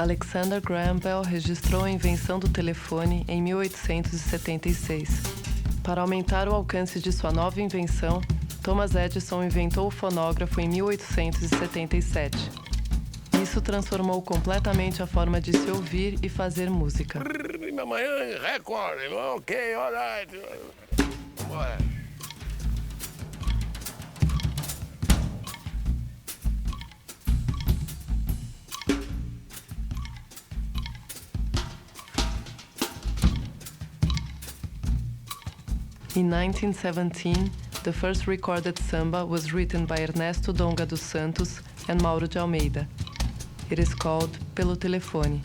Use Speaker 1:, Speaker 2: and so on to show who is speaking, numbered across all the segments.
Speaker 1: Alexander Graham Bell registrou a invenção do telefone em 1876. Para aumentar o alcance de sua nova invenção, Thomas Edison inventou o fonógrafo em 1877. Isso transformou completamente a forma de se ouvir e fazer música.
Speaker 2: Amanhã, recorde. Ok, alright. Bora.
Speaker 1: In 1917, the first recorded samba was written by Ernesto Donga dos Santos and Mauro de Almeida. It is called Pelo Telefone.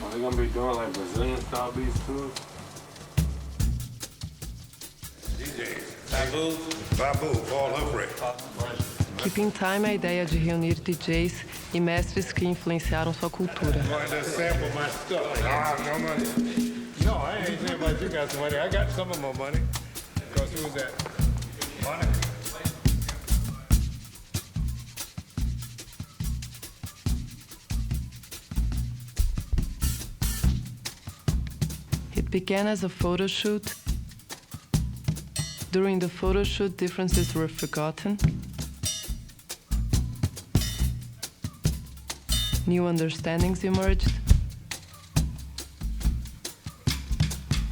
Speaker 2: Are they gonna be doing like Brazilian style beats too? Babu, Paul Humphrey.
Speaker 1: Keeping Time é a ideia de reunir DJs e mestres que influenciaram sua cultura.
Speaker 2: No, I ain't saying about you got some money. I got some of my money. Because who was that? Money.
Speaker 1: It began as a photo shoot. During the photo shoot, differences were forgotten. New understandings emerged.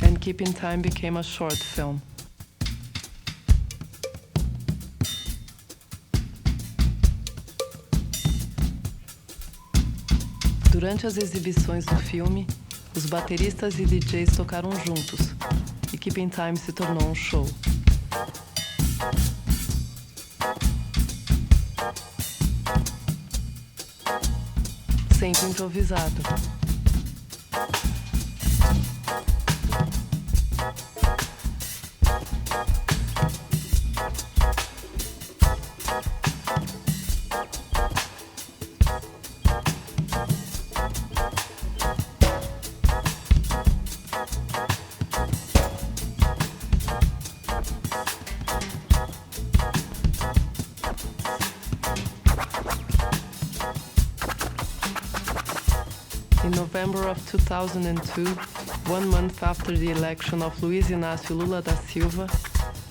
Speaker 1: And Keeping Time became a short film. Durante as exibições do filme, os bateristas e DJs tocaram juntos, e Keeping Time se tornou um show. Sempre improvisado. In November of 2002, 1 month after the election of Luiz Inácio Lula da Silva,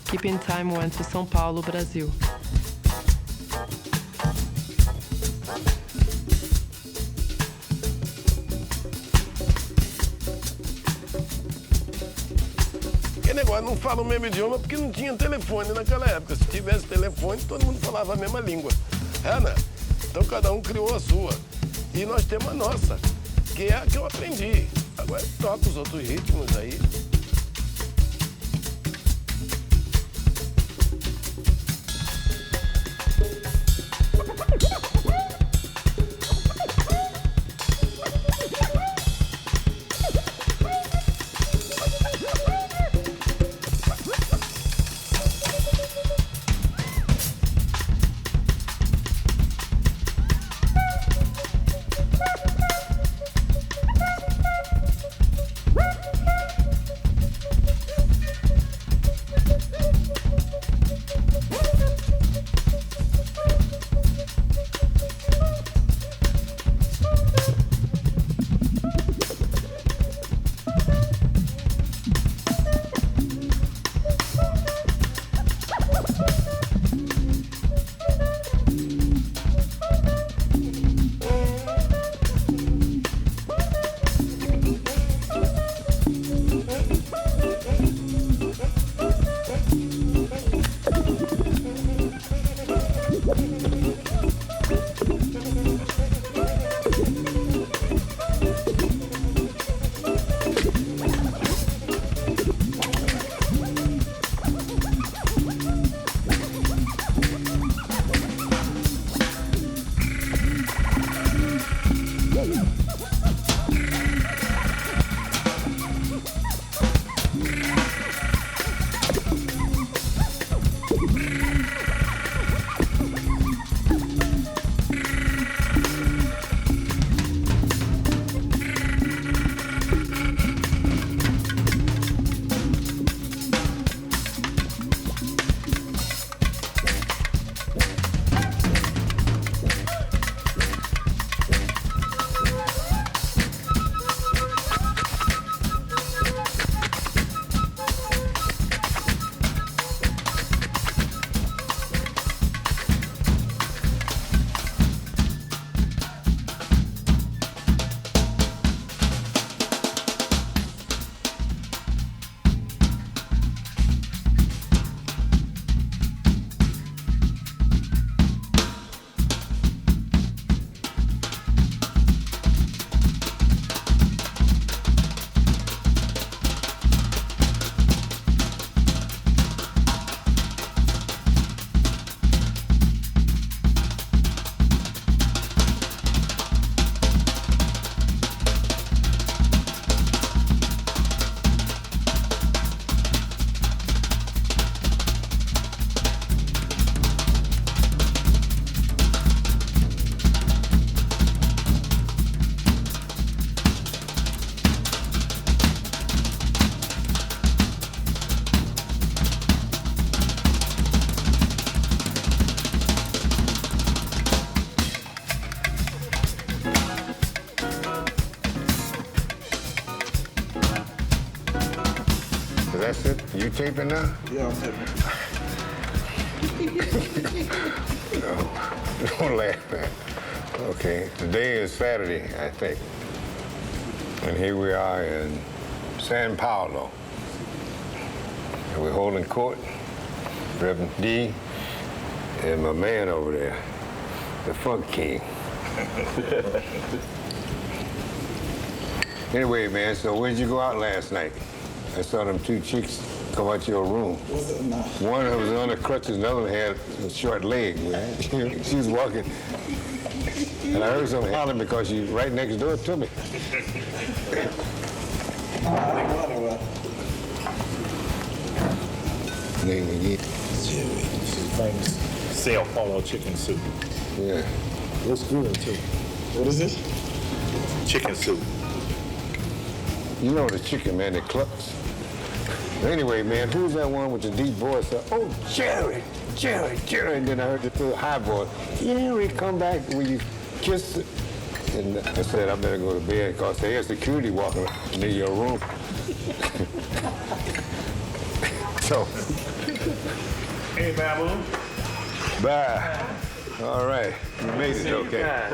Speaker 1: Keeping Time went to São Paulo, Brazil.
Speaker 2: Que negócio, não fala o mesmo idioma porque não tinha telefone naquela época. Se tivesse telefone, todo mundo falava a mesma língua. É, né? Então cada um criou a sua. E nós temos a nossa, que é a que eu aprendi. Agora toca os outros ritmos aí.
Speaker 3: that's it? You taping now?
Speaker 4: Yeah, I'm taping.
Speaker 3: Don't laugh, man. Okay, today is Saturday, I think. And here we are in San Paulo. And we're holding court. Reverend D and my man over there, the Funk King. Anyway, man, so where'd you go out last night? I saw them two chicks come out your room. One of them was on the crutches, and the other one had a short leg, man. She was walking. And I heard someone hollering because she's right next door to me. Name again?
Speaker 4: She's famous. Sao Paulo chicken soup.
Speaker 3: Yeah.
Speaker 4: Looks good, too. What is this? Chicken soup.
Speaker 3: You know the chicken, man, that clucks. Anyway, man, who's that one with the deep voice? Oh, Jerry, Jerry, Jerry. And then I heard the high voice. Jerry, come back. Will you kiss it? And I said, I better go to bed because there's security walking near your room. So.
Speaker 4: Hey, Babu.
Speaker 3: Bye. All right. You made it, okay? Yeah.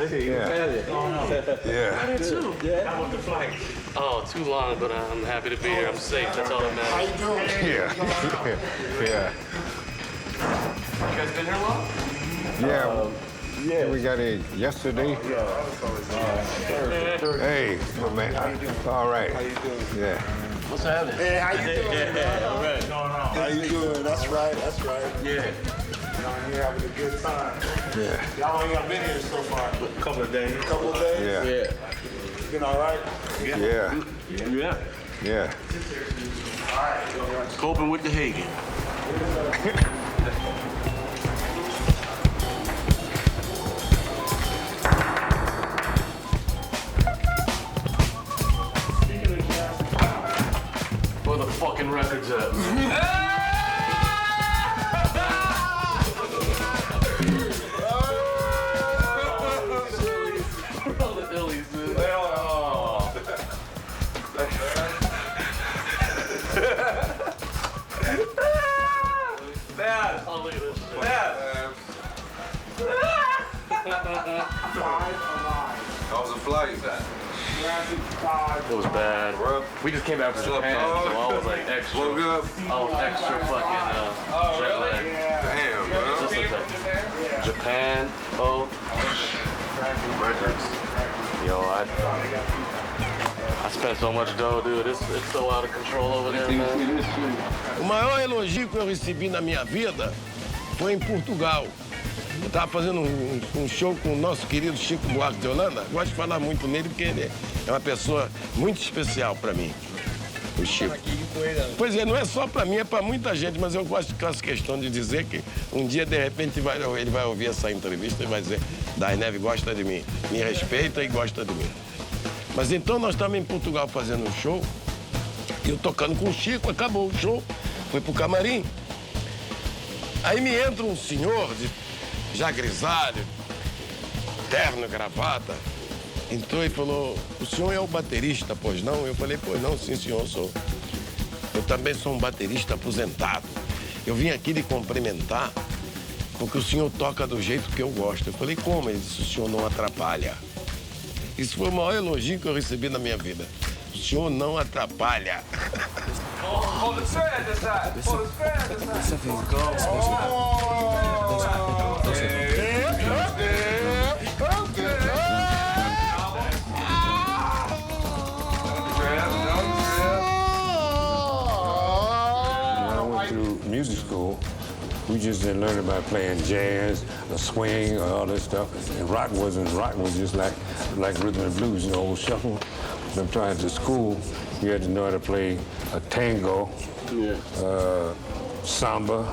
Speaker 3: Yeah.
Speaker 5: I did too.
Speaker 4: How was the flight?
Speaker 5: Oh, too long, but I'm happy to be here. I'm safe. That's all that
Speaker 4: How
Speaker 5: matters.
Speaker 4: you doing?
Speaker 3: Yeah. Yeah.
Speaker 5: You guys been here long?
Speaker 3: Yeah. Yeah, we got in yesterday. Hey, my man. All right. How you doing? Yeah.
Speaker 5: What's happening?
Speaker 4: Hey, how you doing?
Speaker 5: All right.
Speaker 4: How you doing? That's right, that's right.
Speaker 5: Yeah.
Speaker 4: Y'all here having a good time.
Speaker 3: Yeah.
Speaker 4: Y'all ain't got been here so far. A couple of days. Couple of days?
Speaker 3: Yeah.
Speaker 5: Yeah.
Speaker 4: Been all right?
Speaker 3: Yeah.
Speaker 5: Yeah.
Speaker 3: Yeah.
Speaker 5: Coping with the Hagen. Where the fucking records at?
Speaker 6: How's the flight?
Speaker 5: It was bad. We just came back from Japan, so I was like extra.
Speaker 6: Woke up.
Speaker 5: I was extra fucking jet lagged.
Speaker 6: Damn, bro.
Speaker 5: Just like that. Japan, records. Yo, I spent so much dough, dude. It's so out of control over there, man.
Speaker 2: O maior elogio que eu recebi na minha vida foi em Portugal. Eu estava fazendo um show com o nosso querido Chico Buarque de Holanda. Gosto de falar muito nele porque ele é uma pessoa muito especial para mim, o Chico. Pois é, não é só para mim, é para muita gente, mas eu faço questão de dizer que um dia, de repente, ele vai ouvir essa entrevista e vai dizer: Dai Neve gosta de mim, me respeita e gosta de mim. Mas então nós estamos em Portugal fazendo um show, e eu tocando com o Chico, acabou o show, fui pro camarim. Aí me entra um senhor, já grisalho, terno, gravata, entrou e falou: o senhor é o baterista, pois não? Eu falei: pois não, sim, senhor, sou. Eu também sou um baterista aposentado. Eu vim aqui lhe cumprimentar porque o senhor toca do jeito que eu gosto. Eu falei: como? Ele disse: o senhor não atrapalha. Isso foi o maior elogio que eu recebi na minha vida. O senhor não atrapalha.
Speaker 3: Music school, we just didn't learn about playing jazz or swing or all that stuff. And rock was just like rhythm and blues, you know, old shuffle. Sometimes at school, you had to know how to play a tango, samba,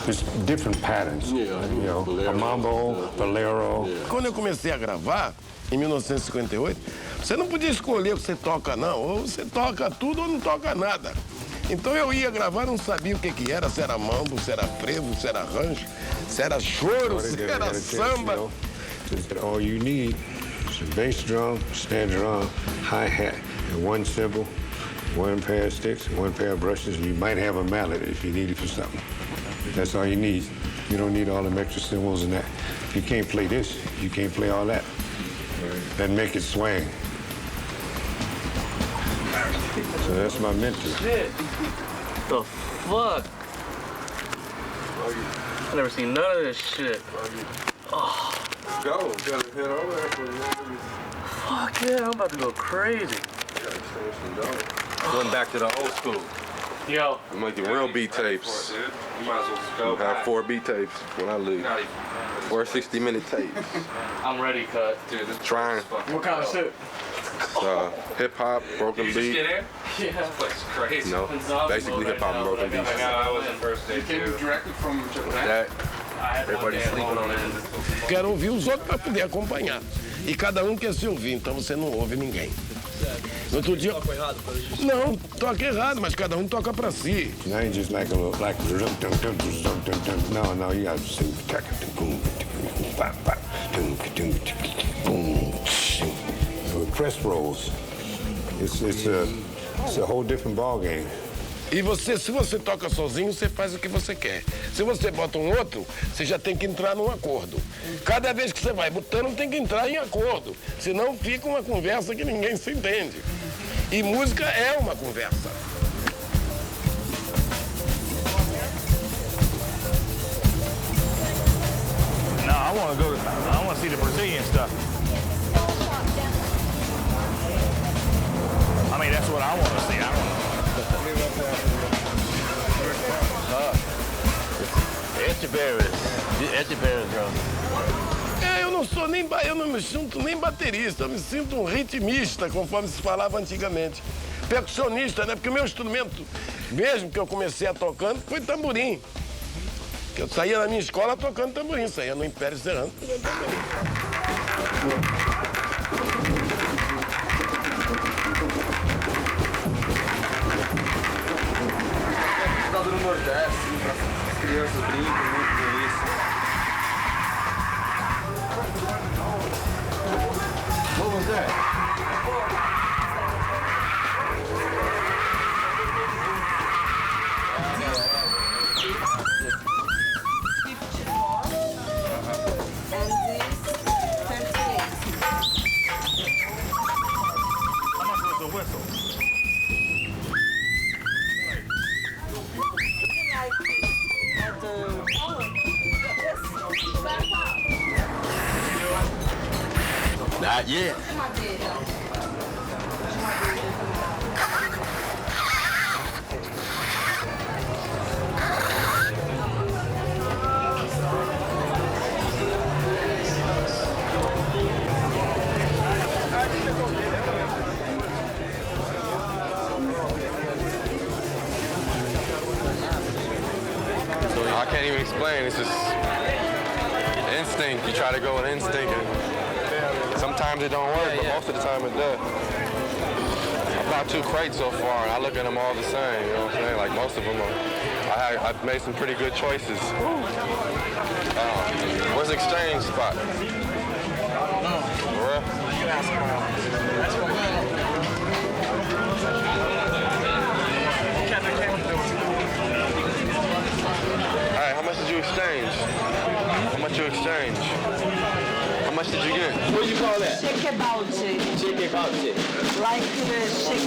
Speaker 3: just different patterns. You know, a mambo, bolero.
Speaker 2: Quando eu comecei a gravar, em 1958, você não podia escolher o que você toca, não. Ou você toca tudo ou não toca nada. Então eu ia gravar, não sabia o que era, se era mambo, se era frevo, se era rancho, se era choro, se era samba.
Speaker 3: All you need is a bass drum, snare drum, hi-hat, and one cymbal, one pair of sticks, one pair of brushes, and you might have a mallet if you need it for something. That's all you need. You don't need all them extra cymbals and that. If you can't play this, you can't play all that. Then make it swing. So that's my mentor.
Speaker 5: Shit. The fuck? I never seen none of this shit. Oh.
Speaker 6: Go. Gotta hit over there.
Speaker 5: Fuck yeah, I'm about to go crazy.
Speaker 6: Going back to the old school.
Speaker 5: Yo.
Speaker 6: I'm making real beat tapes. You might as well go. I have 4 beat tapes when I leave. 4 60-minute tapes.
Speaker 5: I'm ready, cut.
Speaker 6: Dude, just trying.
Speaker 5: What kind of shit?
Speaker 6: Hip hop, broken beat.
Speaker 5: Yeah.
Speaker 6: This place is crazy. No, basically hip hop and broken beats.
Speaker 5: I was in first day too.
Speaker 6: Directly from Japan. Everybody's sleeping on it.
Speaker 2: Quero ouvir os outros para poder acompanhar. E cada um quer se ouvir, então você não ouve ninguém. No outro dia... Não, toca errado, mas cada um toca para si.
Speaker 3: Now ain't just like a little, like, no, you got to sing. With press rolls, it's a whole different ball game.
Speaker 2: E você, se você toca sozinho, você faz o que você quer. Se você bota um outro, você já tem que entrar num acordo. Cada vez que você vai botando, tem que entrar em acordo. Senão fica uma conversa que ninguém se entende. E música é uma conversa.
Speaker 7: No, I want to see the Brazilian stuff. I mean, that's what I want to see.
Speaker 2: Eu não sou nem eu não me sinto nem baterista, eu me sinto um ritmista, conforme se falava antigamente. Percussionista, né? Porque o meu instrumento, mesmo que eu comecei a tocando, foi tamborim. Eu saía da minha escola tocando tamborim, saía no Império Serrano tocando tamborim.
Speaker 6: Do Nordeste, para as crianças brincam muito com isso.
Speaker 3: What was that?
Speaker 7: How much was the whistle?
Speaker 8: Not yet.
Speaker 6: I can't even explain. It's just instinct. You try to go with instinct, and sometimes it don't work, but most of the time it does. I bought 2 crates so far, and I look at them all the same. You know what I'm saying? Like most of them are. I've made some pretty good choices. Where's the exchange spot? For real? Alright, how much did you exchange? How much you exchange? How much did you get?
Speaker 8: What do you call that?
Speaker 9: Shake about it.
Speaker 8: Chicken pouch.
Speaker 9: Like shake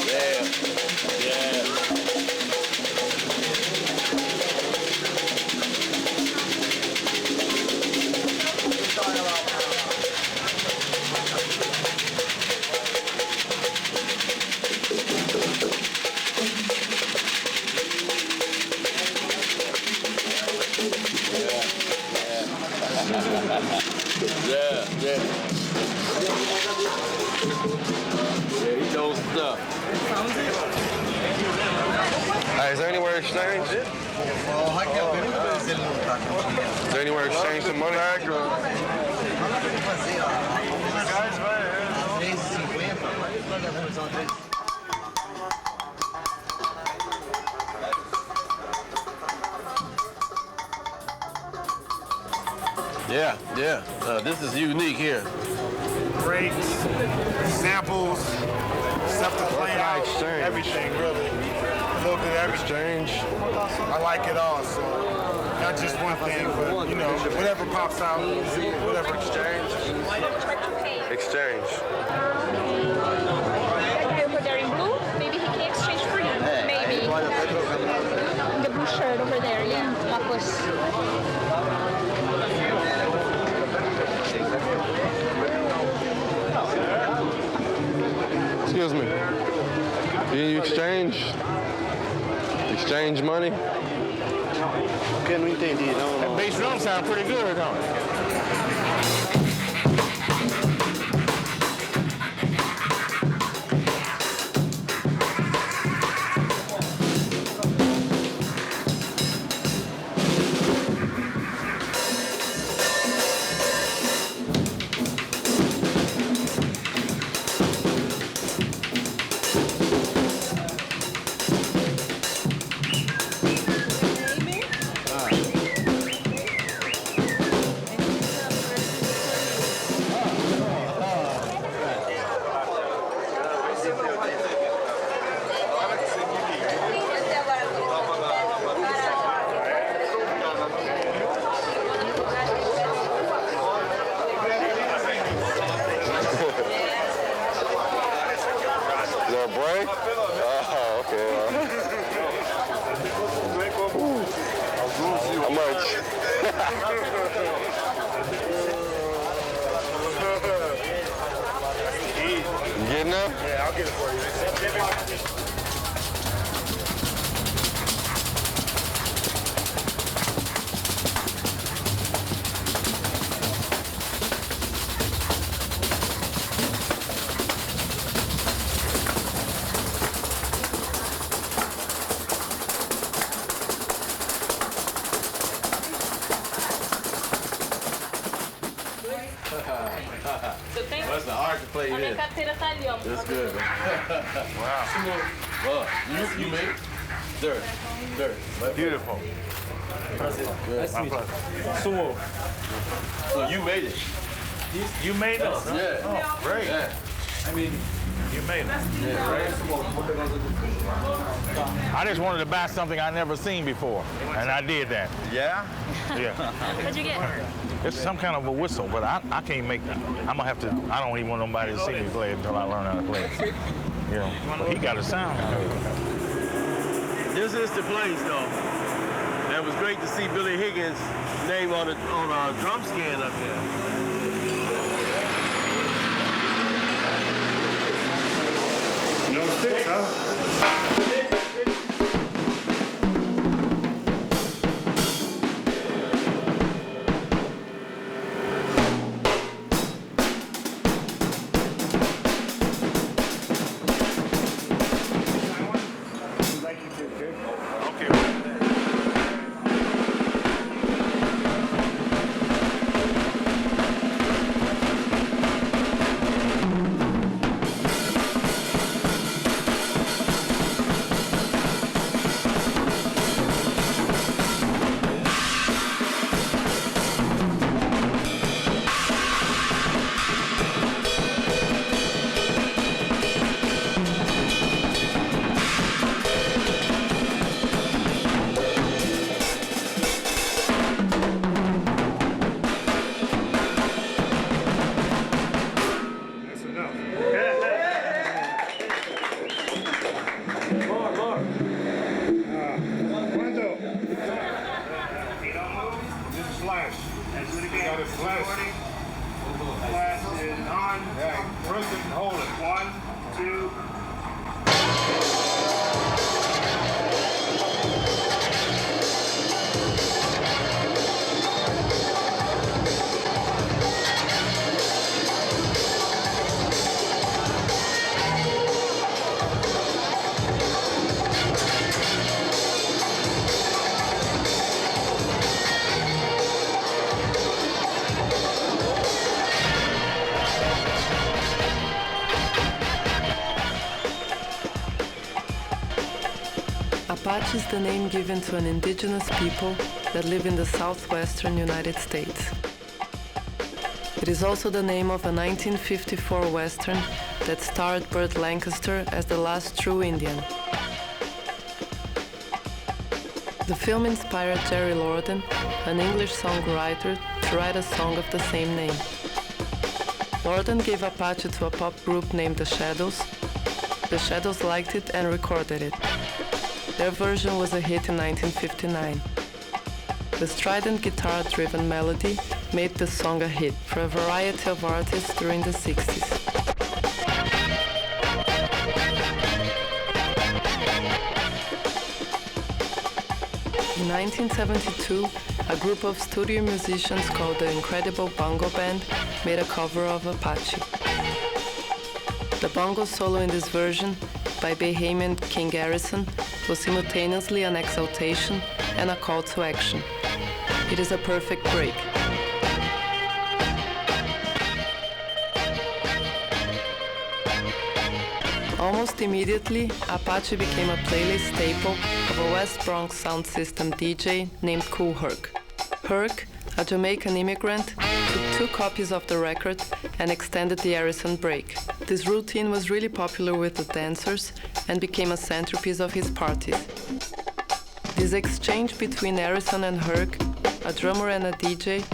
Speaker 8: Yeah. Yeah. Yeah. Yeah, he knows stuff.
Speaker 6: Hey, is there anywhere to exchange? Is there anywhere to exchange some money?
Speaker 2: Yeah. This is unique here.
Speaker 10: Breaks, samples, stuff to play out, everything really. A little bit of everything. I like it all, so not just one thing, but you know, whatever pops out, whatever.
Speaker 6: Exchange.
Speaker 11: Over there in blue, maybe he can exchange for you. Maybe. The blue shirt over there, yeah.
Speaker 6: Excuse me. Do you exchange money?
Speaker 10: Que não entendi, não.
Speaker 7: That bass drum sound pretty good, don't it?
Speaker 6: How much? You getting up?
Speaker 10: Yeah, I'll get it for you.
Speaker 8: That's the art to play this. That's good, man. Wow. Well, you made it? Dirt.
Speaker 7: Beautiful.
Speaker 8: Good.
Speaker 7: Sumo.
Speaker 8: So you made it?
Speaker 7: You made it? Huh?
Speaker 8: Yeah.
Speaker 7: Oh, great.
Speaker 8: Yeah. I mean,
Speaker 7: you made it.
Speaker 8: Yeah, right?
Speaker 7: I just wanted to buy something I never seen before, and I did that.
Speaker 8: Yeah?
Speaker 7: Yeah.
Speaker 11: What'd you get?
Speaker 7: It's some kind of a whistle, but I can't make that. I'm gonna have to. I don't even want nobody to see me play it until I learn how to play it. You know, but he got a sound.
Speaker 8: This is the place, though. And it was great to see Billy Higgins' name on a drum scan up there.
Speaker 10: No sticks, huh?
Speaker 1: Apache is the name given to an indigenous people that live in the southwestern United States. It is also the name of a 1954 Western that starred Burt Lancaster as the last true Indian. The film inspired Jerry Lorden, an English songwriter, to write a song of the same name. Lorden gave Apache to a pop group named The Shadows. The Shadows liked it and recorded it. Their version was a hit in 1959. The strident guitar-driven melody made the song a hit for a variety of artists during the 60s. In 1972, a group of studio musicians called the Incredible Bongo Band made a cover of Apache. The bongo solo in this version, by Bahamian King Garrison, was simultaneously an exaltation and a call to action. It is a perfect break. Almost immediately, Apache became a playlist staple of a West Bronx sound system DJ named Kool Herc. Herc, a Jamaican immigrant, took 2 copies of the record and extended the Harrison break. This routine was really popular with the dancers and became a centerpiece of his parties. This exchange between Harrison and Herc, a drummer and a DJ,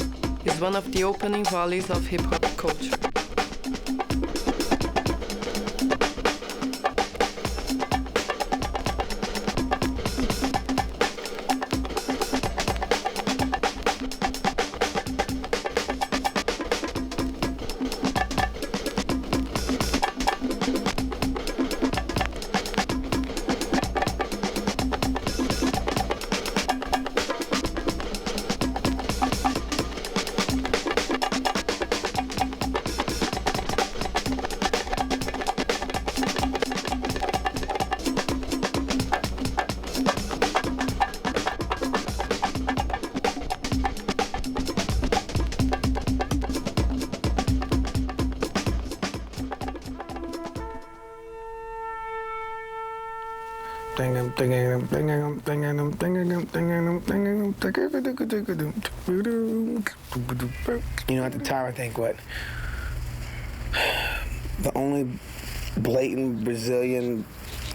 Speaker 1: is one of the opening volleys of hip-hop culture.
Speaker 12: You know, at the time, I think the only blatant Brazilian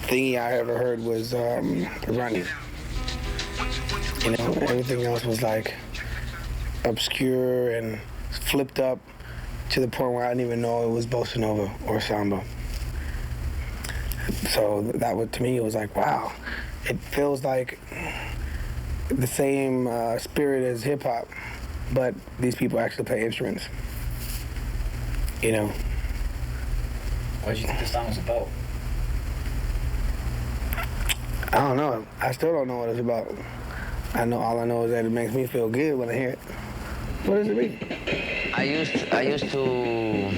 Speaker 12: thingy I ever heard was running. You know, everything else was like obscure and flipped up to the point where I didn't even know it was bossa nova or samba. So that was, to me, it was like, wow, it feels like the same spirit as hip hop, but these people actually play instruments. You know.
Speaker 13: What did you think the song was about?
Speaker 12: I don't know. I still don't know what it's about. All I know is that it makes me feel good when I hear it. What does it mean?
Speaker 13: I used to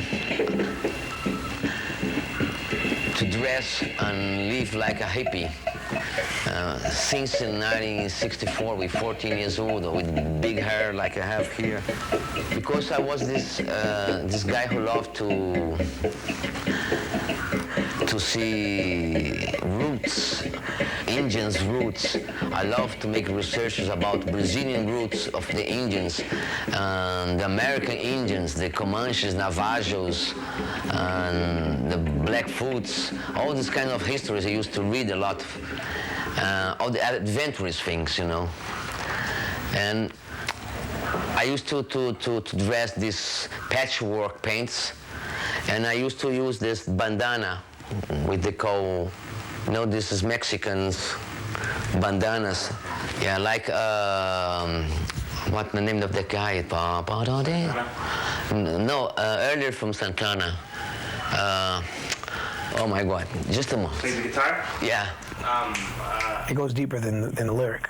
Speaker 13: dress and live like a hippie. Since 1964, with 14 years old, with big hair like I have here, because I was this guy who loved to see roots, Indians' roots. I love to make researches about Brazilian roots of the Indians, the American Indians, the Comanches, Navajos, and the Blackfoots, all these kind of histories. I used to read a lot of all the adventurous things, you know. And I used to dress these patchwork paints, and I used to use this bandana, with the call, you know, this is Mexicans bandanas. Yeah, like what the name of the guy? No, earlier from Santana. Oh my God! Just a moment.
Speaker 14: Play the guitar?
Speaker 13: Yeah.
Speaker 12: It goes deeper than the lyric.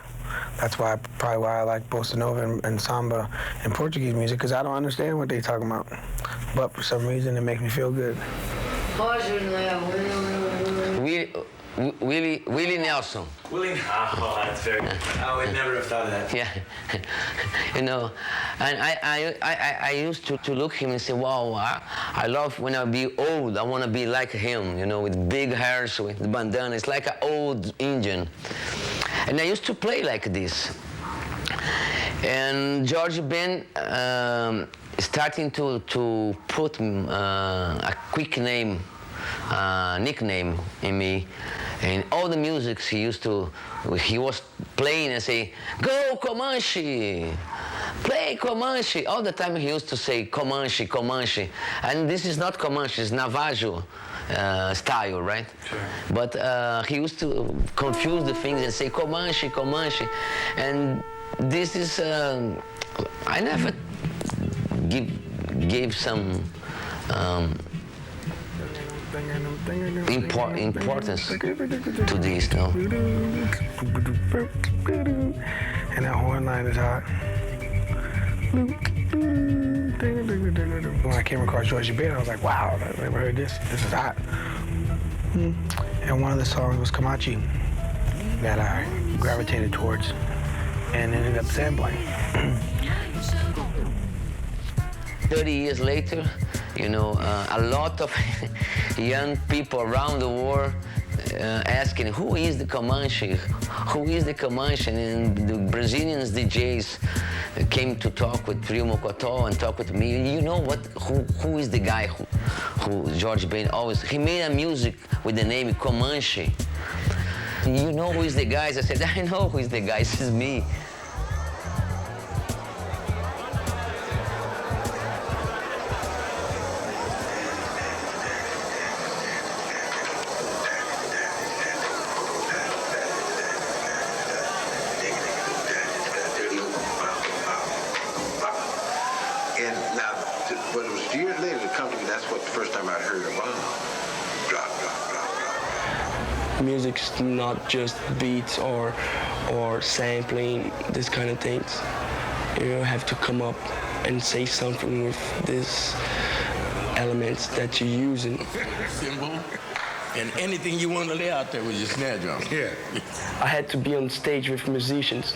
Speaker 12: That's probably why I like bossa nova and samba and Portuguese music, because I don't understand what they're talking about. But for some reason, it makes me feel good.
Speaker 13: Willie Nelson.
Speaker 14: Willie? Oh, that's very good. I would never have thought of that.
Speaker 13: Yeah. You know, and I used to look at him and say, wow, I love when I be old. I want to be like him, you know, with big hairs, with the bandana. It's like an old Indian. And I used to play like this. And George Ben starting to put a quick name, nickname in me. And all the music he was playing and say, "Go Comanche! Play Comanche!" All the time he used to say Comanche, Comanche. And this is not Comanche, it's Navajo style, right? Sure. But he used to confuse the things and say Comanche, Comanche. And this is, I never gave some importance to this, no?
Speaker 12: And that horn line is hot. When I came across Georgie Ben, I was like, wow, I've never heard this. This is hot. And one of the songs was Comanche that I gravitated towards and ended up sampling.
Speaker 13: 30 years later, you know, a lot of young people around the world asking, who is the Comanche? Who is the Comanche? And the Brazilian DJs came to talk with Trio Mocotó and talk with me. You know what? Who is the guy who George Ben always, he made a music with the name Comanche. You know who is the guy? I said, I know who is the guy. This is me.
Speaker 15: Music's not just beats or sampling, this kind of things. You have to come up and say something with these elements that you're using.
Speaker 16: Cymbal and anything you want to lay out there with your snare drum. Yeah.
Speaker 15: I had to be on stage with musicians,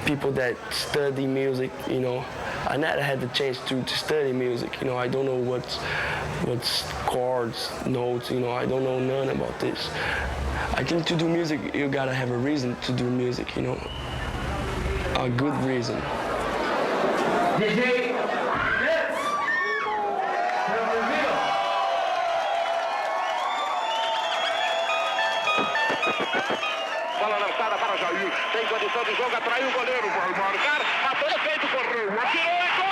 Speaker 15: people that study music, you know. I never had the chance to study music, you know. I don't know what's chords, notes, you know. I don't know none about this. I think to do music, you gotta have a reason to do music, you know. A good reason.
Speaker 17: DJ,
Speaker 18: bola lançada para Jair. Tem condição de jogo, atraiu o goleiro. Vai marcar. Bateu feito, correu. Atirou e gol!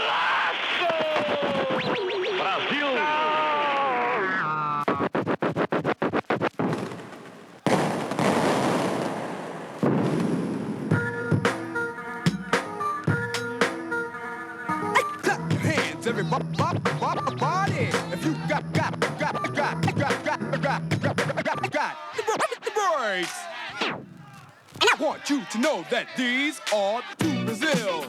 Speaker 18: Golaço! Brasil!
Speaker 19: Clap your hands, everybody. If you got the words. I want you to know that these are to Brazil.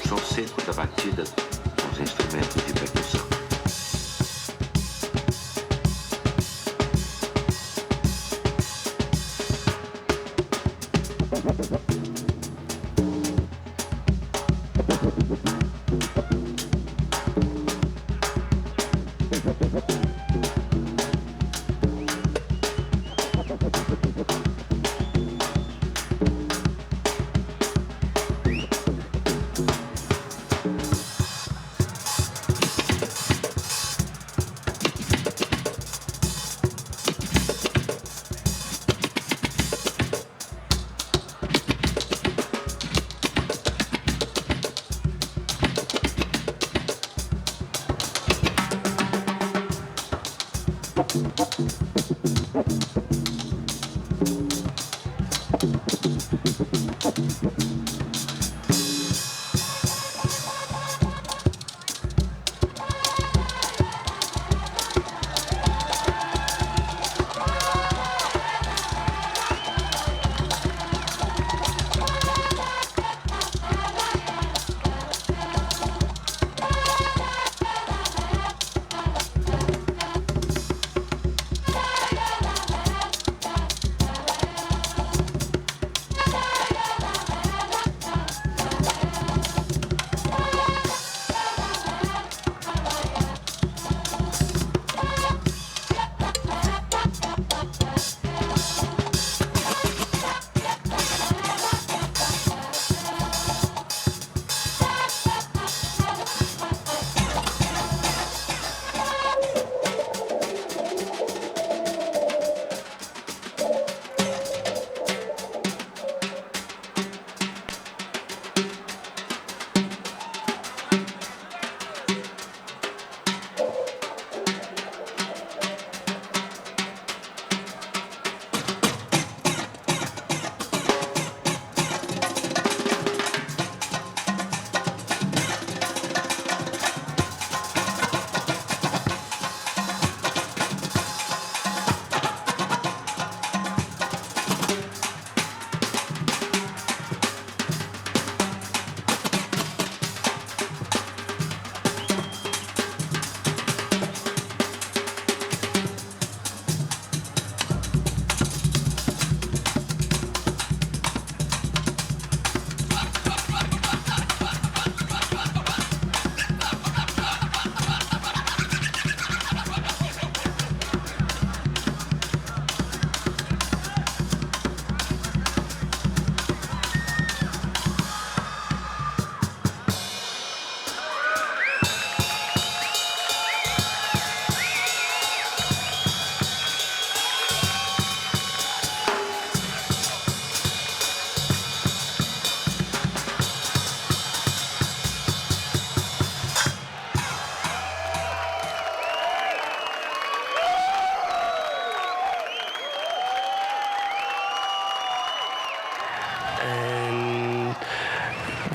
Speaker 20: São secos da batida com os instrumentos.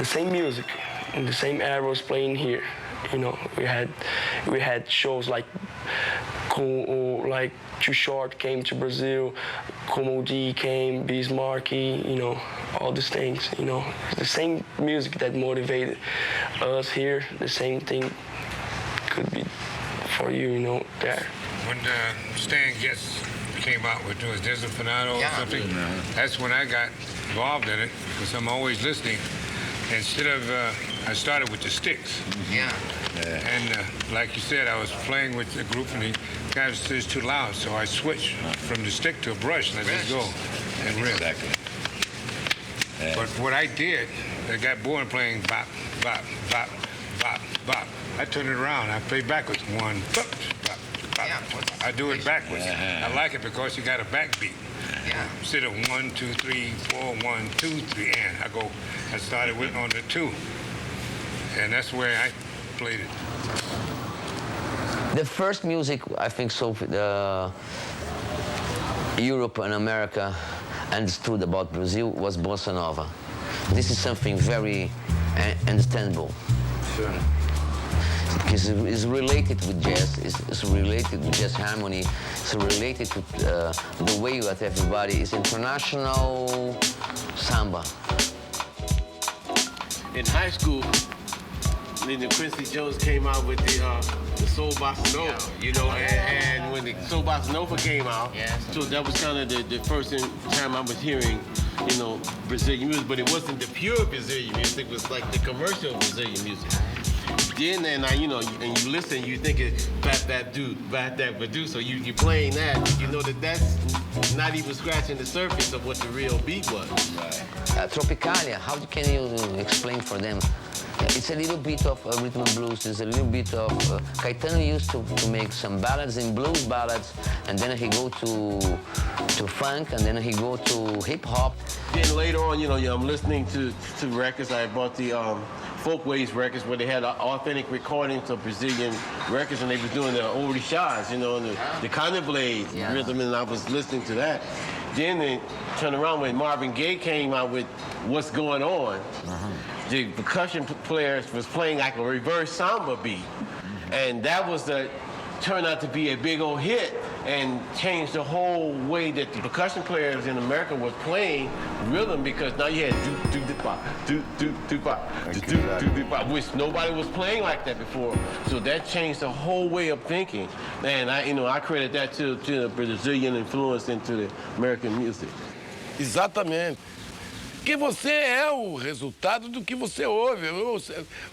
Speaker 15: the same music and the same era was playing here. You know, we had shows like Too Short came to Brazil, Como D came, Bismarcky, you know, all these things, you know. The same music that motivated us here, the same thing could be for you, you know, there.
Speaker 3: When Stan Getz came out with doing Desinfinato or something, that's when I got involved in it, because I'm always listening. Instead of, I started with the sticks.
Speaker 13: Yeah.
Speaker 3: And like you said, I was playing with the group and the guy said it's too loud, so I switched from the stick to a brush and I just go and rip.
Speaker 4: Exactly. Yeah.
Speaker 3: But what I did, I got bored playing bop, bop, bop, bop, bop. I turned it around. I play backwards. One, bop, bop, bop. Yeah. I do it backwards. I like it because you got a backbeat.
Speaker 13: Yeah.
Speaker 3: Instead of 1, 2, 3, 4, 1, 2, 3, and I started with on the 2. And that's where I played it.
Speaker 13: The first music, I think so, Europe and America understood about Brazil was bossa nova. This is something very understandable.
Speaker 3: Sure.
Speaker 13: Because it's related with jazz, it's related with jazz harmony, it's related to the way that everybody is international samba.
Speaker 17: In high school, then Quincy Jones came out with the Soul Bossa Nova, you know, and when the Soul Bossa Nova came out, so that was kind of the first time I was hearing, you know, Brazilian music, but it wasn't the pure Brazilian music, it was like the commercial Brazilian music. Then and you know, and you listen, you think it's bat that do, so you playing that, you know that's not even scratching the surface of what the real beat was. Right.
Speaker 13: Tropicalia, how can you explain for them? It's a little bit of rhythm and blues. It's a little bit of Caetano used to make some ballads and blues ballads, and then he go to funk, and then he go to hip hop.
Speaker 17: Then later on, you know, I'm listening to records. I bought the folkways records where they had authentic recordings of Brazilian records, and they was doing the orixás, you know, and the candomblé rhythm, and I was listening to that. Then they turned around when Marvin Gaye came out with What's Going On. The percussion players was playing like a reverse samba beat, and that was turned out to be a big old hit and changed the whole way that the percussion players in America was playing rhythm, because now you had do-do-do-do-pop, which nobody was playing like that before. So that changed the whole way of thinking, and I credit that to the Brazilian influence into the American music.
Speaker 2: Exatamente. Porque você é o resultado do que você ouve.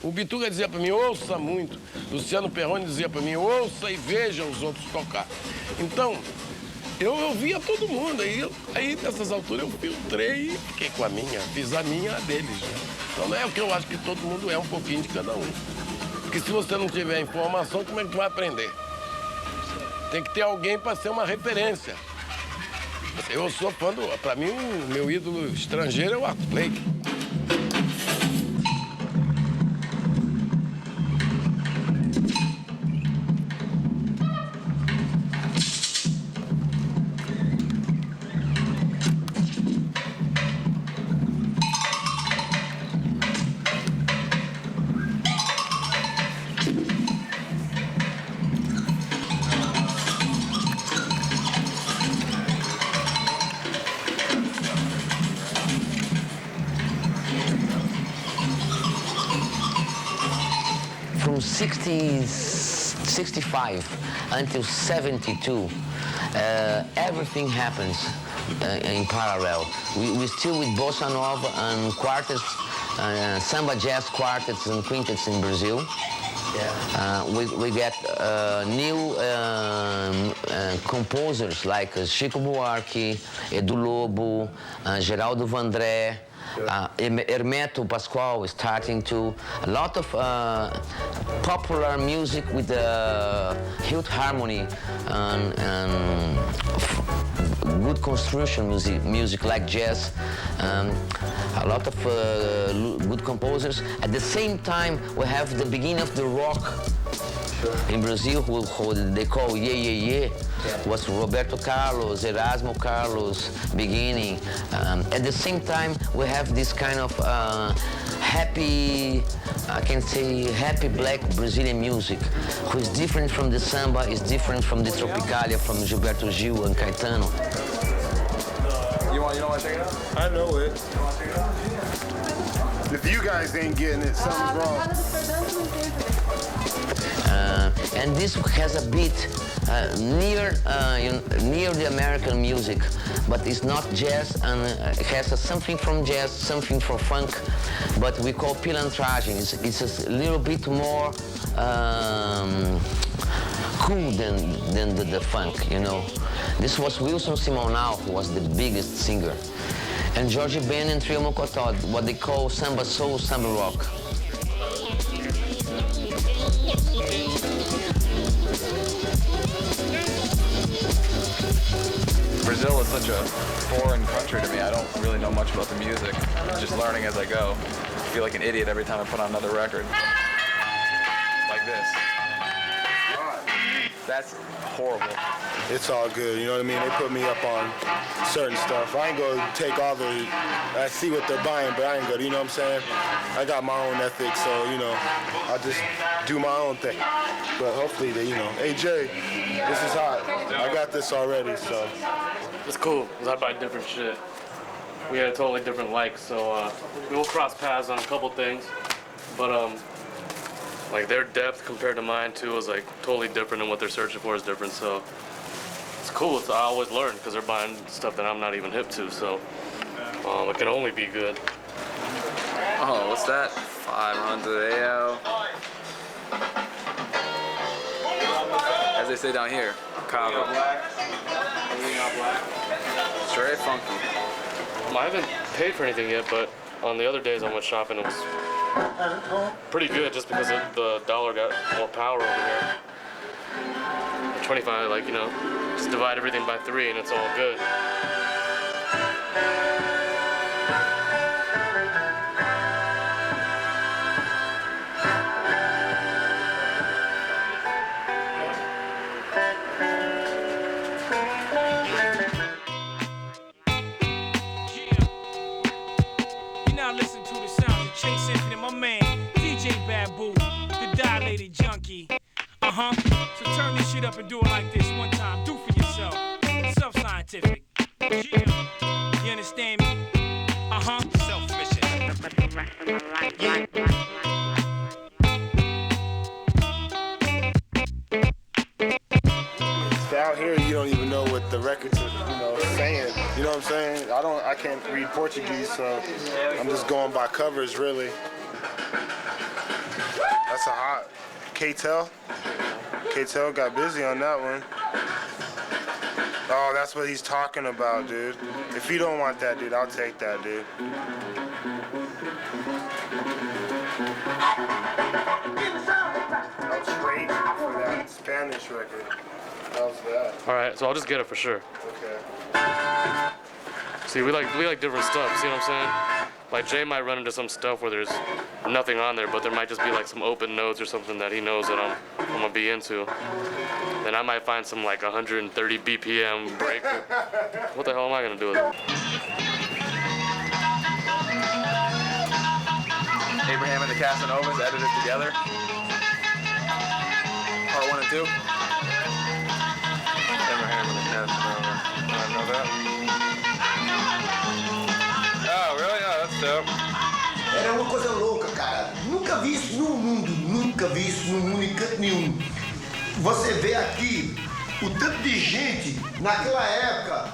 Speaker 2: O Bituca dizia para mim, ouça muito. Luciano Perrone dizia para mim, ouça e veja os outros tocar. Então, eu ouvia todo mundo. Aí nessas alturas, eu filtrei e fiquei com a minha. Fiz a minha, a deles. Né? Então, é o que eu acho que todo mundo é, um pouquinho de cada um. Porque se você não tiver informação, como é que tu vai aprender? Tem que ter alguém para ser uma referência. Eu sou fã para mim, o meu ídolo estrangeiro é o R.I.P.
Speaker 13: From 65 until 72, everything happens in parallel. We're still with bossa nova and quartets, samba jazz quartets and quintets in Brazil. We get new composers like Chico Buarque, Edu Lobo, Geraldo Vandré, Hermeto Pascoal is starting to. A lot of popular music with huge harmony and good construction music like jazz. A lot of good composers. At the same time, we have the beginning of the rock in Brazil, who they call Yeah. Was Roberto Carlos, Erasmo Carlos beginning. At the same time, we have this kind of happy, I can say happy black Brazilian music, who is different from the samba, is different from the tropicalia, from Gilberto Gil and Caetano.
Speaker 4: You don't want to check it out?
Speaker 10: I know it.
Speaker 4: You want to check it out?
Speaker 10: If you guys ain't getting it, something's wrong.
Speaker 13: And this has a beat near the American music, but it's not jazz, and it has something from jazz, something from funk, but we call pilantragem. It's a little bit more cool than the funk, you know. This was Wilson Simonal, who was the biggest singer, and Jorge Ben and Trio Mocotó, what they call samba soul, samba rock.
Speaker 5: Brazil is such a foreign country to me. I don't really know much about the music. I'm just learning as I go. I feel like an idiot every time I put on another record. Like this. That's horrible.
Speaker 10: It's all good, you know what I mean? They put me up on certain stuff. I ain't gonna take all the, I see what they're buying, but I ain't gonna, you know what I'm saying? I got my own ethic, so, you know, I just do my own thing. But hopefully they, you know, hey Jay, this is hot. I got this already, so.
Speaker 20: It's cool, because I buy different shit. We had totally different likes, so we'll cross paths on a couple things. But like their depth compared to mine too is like totally different, and what they're searching for is different, so it's cool. I always learn because they're buying stuff that I'm not even hip to, so it can only be good.
Speaker 5: Oh, what's that? 500 AL. As they say down here, Cabo. Straight funky.
Speaker 20: I haven't paid for anything yet, but on the other days I went shopping, it was pretty good just because the dollar got more power over here. 25, like, you know, just divide everything by 3 and it's all good.
Speaker 21: shit up and do it like this one time. Do for yourself. Self-scientific. Yeah. You understand me? Uh-huh. Self-mission. Yeah.
Speaker 10: Out here, you don't even know what the records are, saying. You know what I'm saying? I can't read Portuguese, so I'm just going by covers, really. That's a hot K-Tel. K-Tel got busy on that one. Oh, that's what he's talking about, dude. If you don't want that, dude, I'll take that, dude. I was crazy for that Spanish record. How's that?
Speaker 20: All right, so I'll just get it for sure.
Speaker 10: Okay.
Speaker 20: See, we like different stuff. See what I'm saying? Like Jay might run into some stuff where there's nothing on there, but there might just be like some open notes or something that he knows that I'm gonna be into. Then I might find some like 130 BPM break. What the hell am I gonna do with it?
Speaker 5: Abraham and the Casanovas edited together. Part 1 and 2. Abraham and the Casanova. I know that. Oh, really? Oh, that's dope.
Speaker 22: Era uma coisa louca, cara. Nunca vi isso no mundo. Nunca vi isso no mundo em canto nenhum. Você vê aqui o tanto de gente naquela época.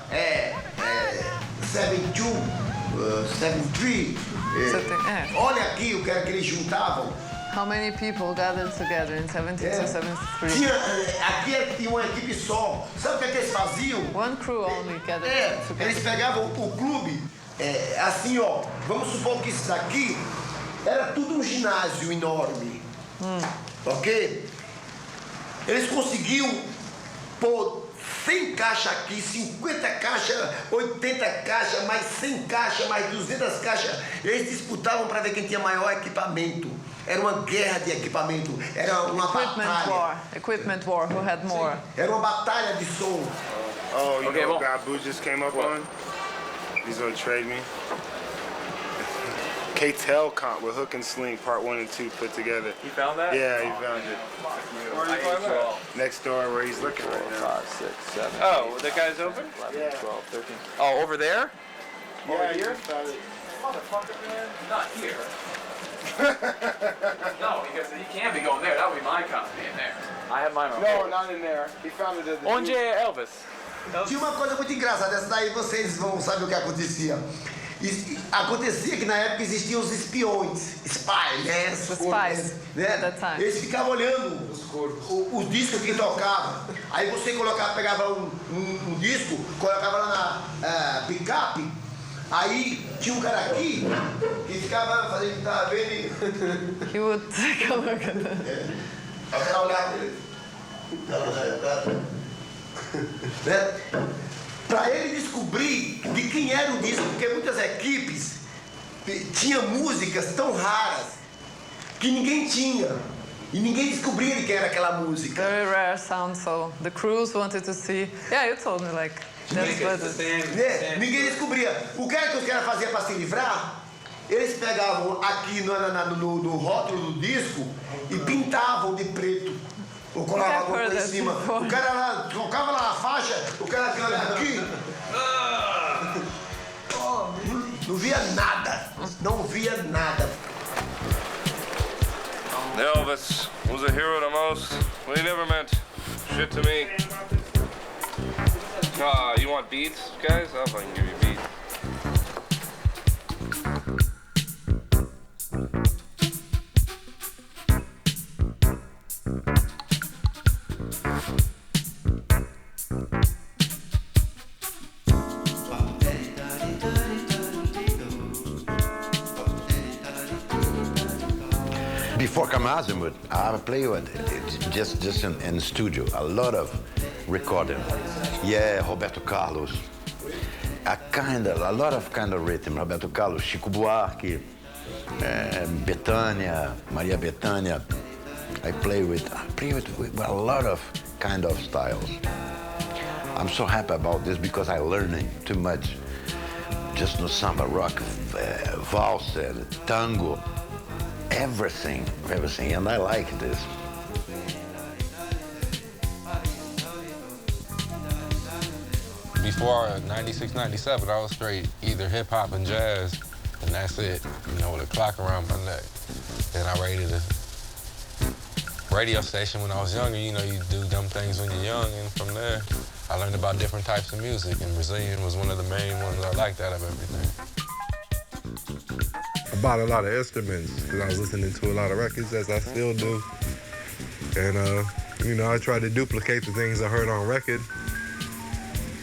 Speaker 22: 72, 73. Olha aqui o que era que eles juntavam.
Speaker 1: How many people gathered together in 72, 73?
Speaker 22: Aqui tinha uma equipe só. Sabe o que eles faziam?
Speaker 1: One crew only gathered together.
Speaker 22: Eles pegavam o clube, assim, ó. Vamos supor que isso daqui era tudo um ginásio enorme. Ok? Eles conseguiam pôr 100 caixas aqui, 50 caixas, 80 caixas, mais 100 caixas, mais 200 caixas. Eles disputavam para ver quem tinha maior equipamento. Era uma guerra de equipamento. Era uma batalha.
Speaker 1: Equipment war. Who had more?
Speaker 22: Era uma batalha de som.
Speaker 10: Oh, you know what Gabu just came up on? He's gonna trade me. K-Tel comp with Hook and Sling, part 1 and 2 put together.
Speaker 5: You found that?
Speaker 10: Yeah, he found it.
Speaker 5: Where are you find that?
Speaker 10: Next door where he's looking right now.
Speaker 5: 5, 6, 7. Oh, the guy's open? 11, 12, 13. Oh, over there?
Speaker 10: Yeah,
Speaker 5: over here?
Speaker 10: Found it.
Speaker 5: Motherfucker, man. Not here. No, because he can't be going there. That would be my copy in there. I have mine on.
Speaker 10: No, not in there. He found it at the...
Speaker 5: Onde é Elvis?
Speaker 22: Tinha uma coisa muito engraçada, essa daí vocês vão saber o que acontecia. Acontecia que na época existiam os espiões, spy, né?
Speaker 1: Spies,
Speaker 22: né? Eles ficavam olhando os discos que tocavam. Aí você pegava um disco, colocava lá na picape. Aí tinha um cara aqui que ficava fazendo que tava vendo e...
Speaker 1: He would take a look at that.
Speaker 22: Aí o cara olhava ele. Né? Para ele descobrir de quem era o disco, porque muitas equipes tinham músicas tão raras que ninguém tinha. E ninguém descobria de quem era aquela música.
Speaker 1: Very rare sound, so the crews wanted to see. Yeah, you told me, like, that's what
Speaker 22: ninguém descobria. O que era que os caras faziam para se livrar? Eles pegavam aqui no rótulo do disco e pintavam de preto. Ou colocavam alguma coisa em cima. O cara lá, colocava lá a faixa, o cara que olha aqui. Não via nada. Não via nada.
Speaker 6: Elvis was a hero to most, but he never meant shit to me. You want beats, guys? I'll fucking give you beats.
Speaker 23: Before Kamazimut, I play with just in studio, a lot of recording. Yeah, Roberto Carlos, a lot of rhythm. Roberto Carlos, Chico Buarque, Bethânia, Maria Bethânia. I play with a lot of kind of styles. I'm so happy about this because I'm learning too much. Just no samba, rock, valse, tango. Everything, and I like this.
Speaker 6: before 96, 97, I was straight either hip hop and jazz, and that's it, you know, with a clock around my neck. Then I raided a radio station when I was younger. You know, you do dumb things when you're young, and from there, I learned about different types of music, and Brazilian was one of the main ones I liked out of everything.
Speaker 7: I bought a lot of instruments because I was listening to a lot of records, as I still do. And, you know, I tried to duplicate the things I heard on record.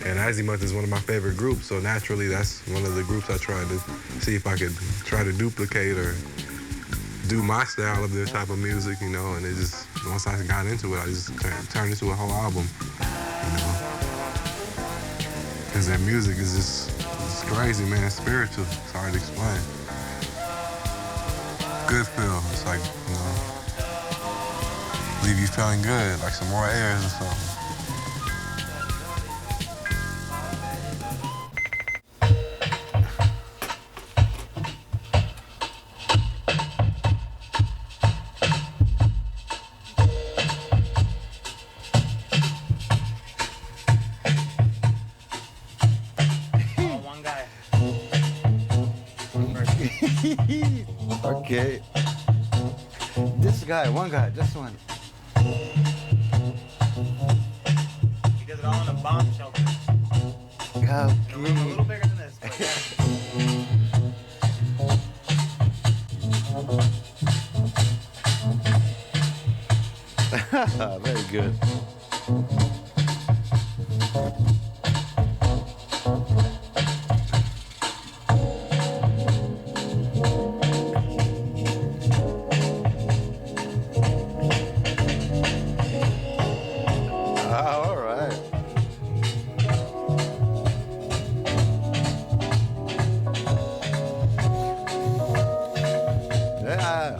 Speaker 7: And Azimuth is one of my favorite groups, so naturally that's one of the groups I tried to see if I could try to duplicate or do my style of this type of music, you know, and it just, once I got into it, I just turned into a whole album, you know. Because that music is just, it's crazy, man, it's spiritual, it's hard to explain. Good feel, it's like, you know, leave you feeling good, like some more airs or something.
Speaker 23: Okay. This guy, one guy, just one.
Speaker 14: He does it all in a bomb shelter.
Speaker 23: Okay.
Speaker 14: A little bigger than this,
Speaker 23: but very good. All right. Yeah.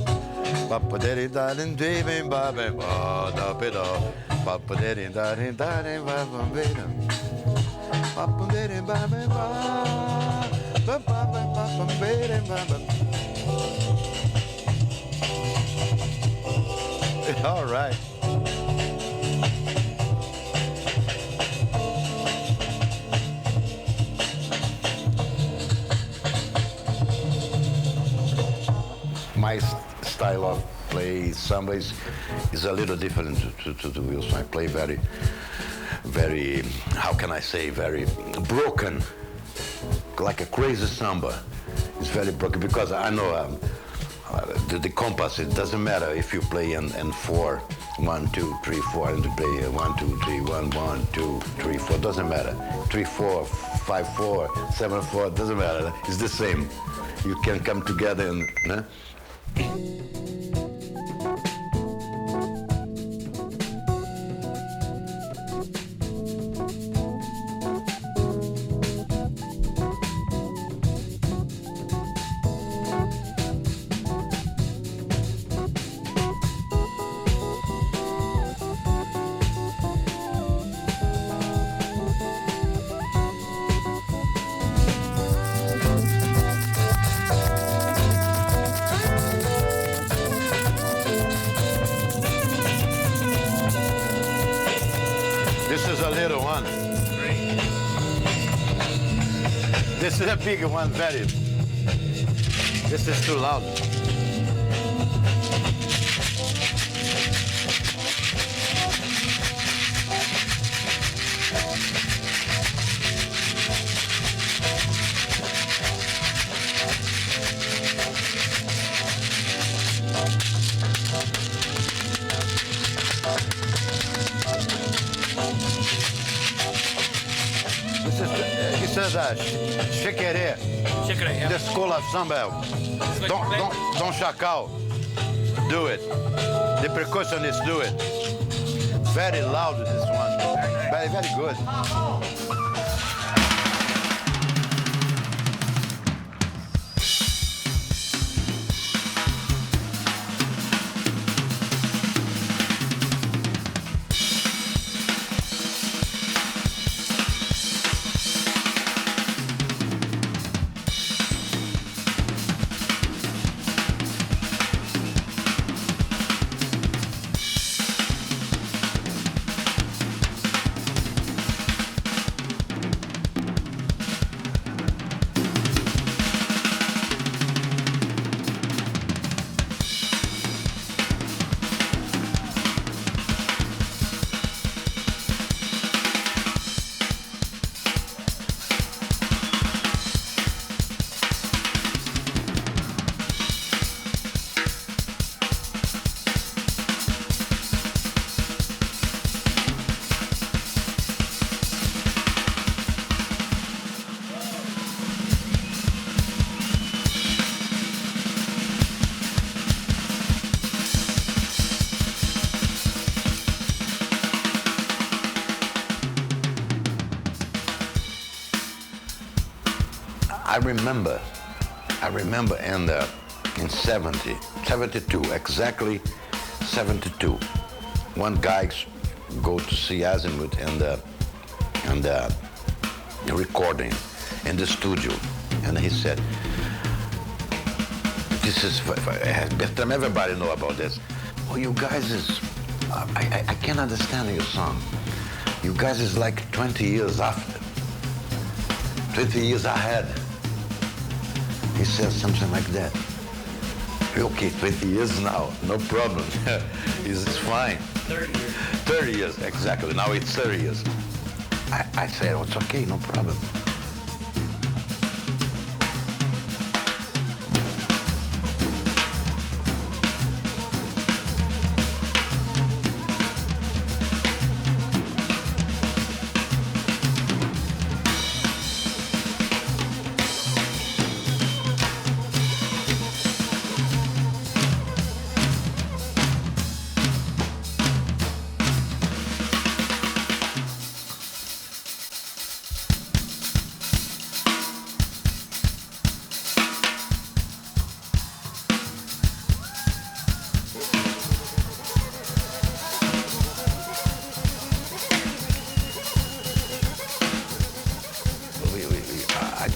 Speaker 23: Papa-daddy-da-din, davin, babin, ba-da-bi-da. Papa-daddy-da-din, da-din, babin-ba-da. Papa-daddy, babin, ba. Ba-ba-ba, papa-ba-din, babin. All right. My style of play samba is a little different to the Wilson. I play very, how can I say, very broken, like a crazy samba. It's very broken because I know the compass, it doesn't matter if you play in 4, 1, 2, 3, 4, and you play 1, 2, 3, 1, 1, 2, 3, 4, doesn't matter. 3, 4, 5, 4, 7, 4, doesn't matter. It's the same. You can come together and, This is a little one. This is a big one, very. This is too loud. This is a Chequerê.
Speaker 14: Chequerê, yeah.
Speaker 23: The school of samba. Don Chacal. Do it. The percussionists do it. Very loud, this one. Very, very good. I remember in 72, exactly 72, one guy go to see Azimuth and the recording in the studio, and he said, "This is Bertram, everybody know about this. Oh, you guys is, I can't understand your song. You guys is like 20 years after, 20 years ahead." He said something like that. Okay, 20 years now, no problem. It's fine.
Speaker 14: 30 years.
Speaker 23: 30 years, exactly. Now it's 30 years. I said, oh, it's okay, no problem.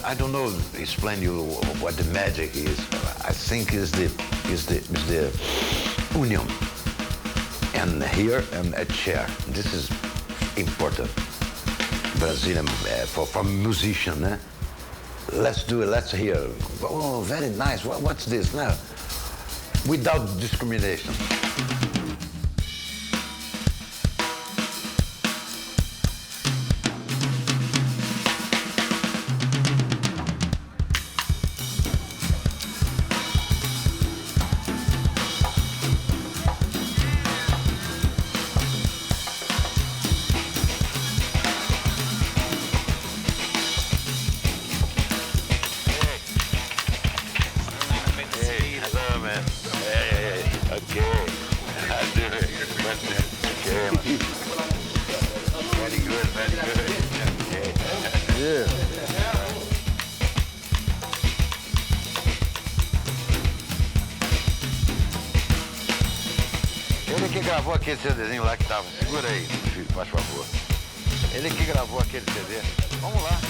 Speaker 23: I don't know, explain you what the magic is. I think is the union. And here and a chair. This is important. Brazilian for musician. Eh? Let's do it. Let's hear. Oh, very nice. What's this now? Without discrimination. Ele que gravou aquele CDzinho lá que tava. Segura aí, filho, faz favor. Ele que gravou aquele CD. Vamos lá.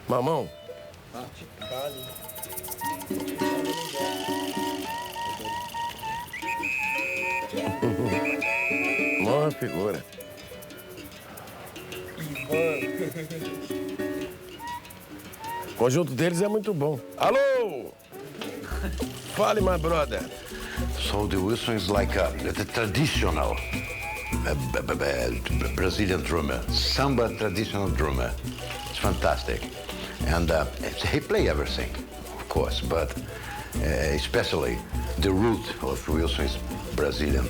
Speaker 2: Mamão? Mó figura. O conjunto deles é muito bom. Alô? Fale, my brother.
Speaker 23: So the Wilson is like the traditional Brazilian drummer, samba traditional drummer. It's fantastic. And he play everything, of course, but especially the root of Wilson is Brazilian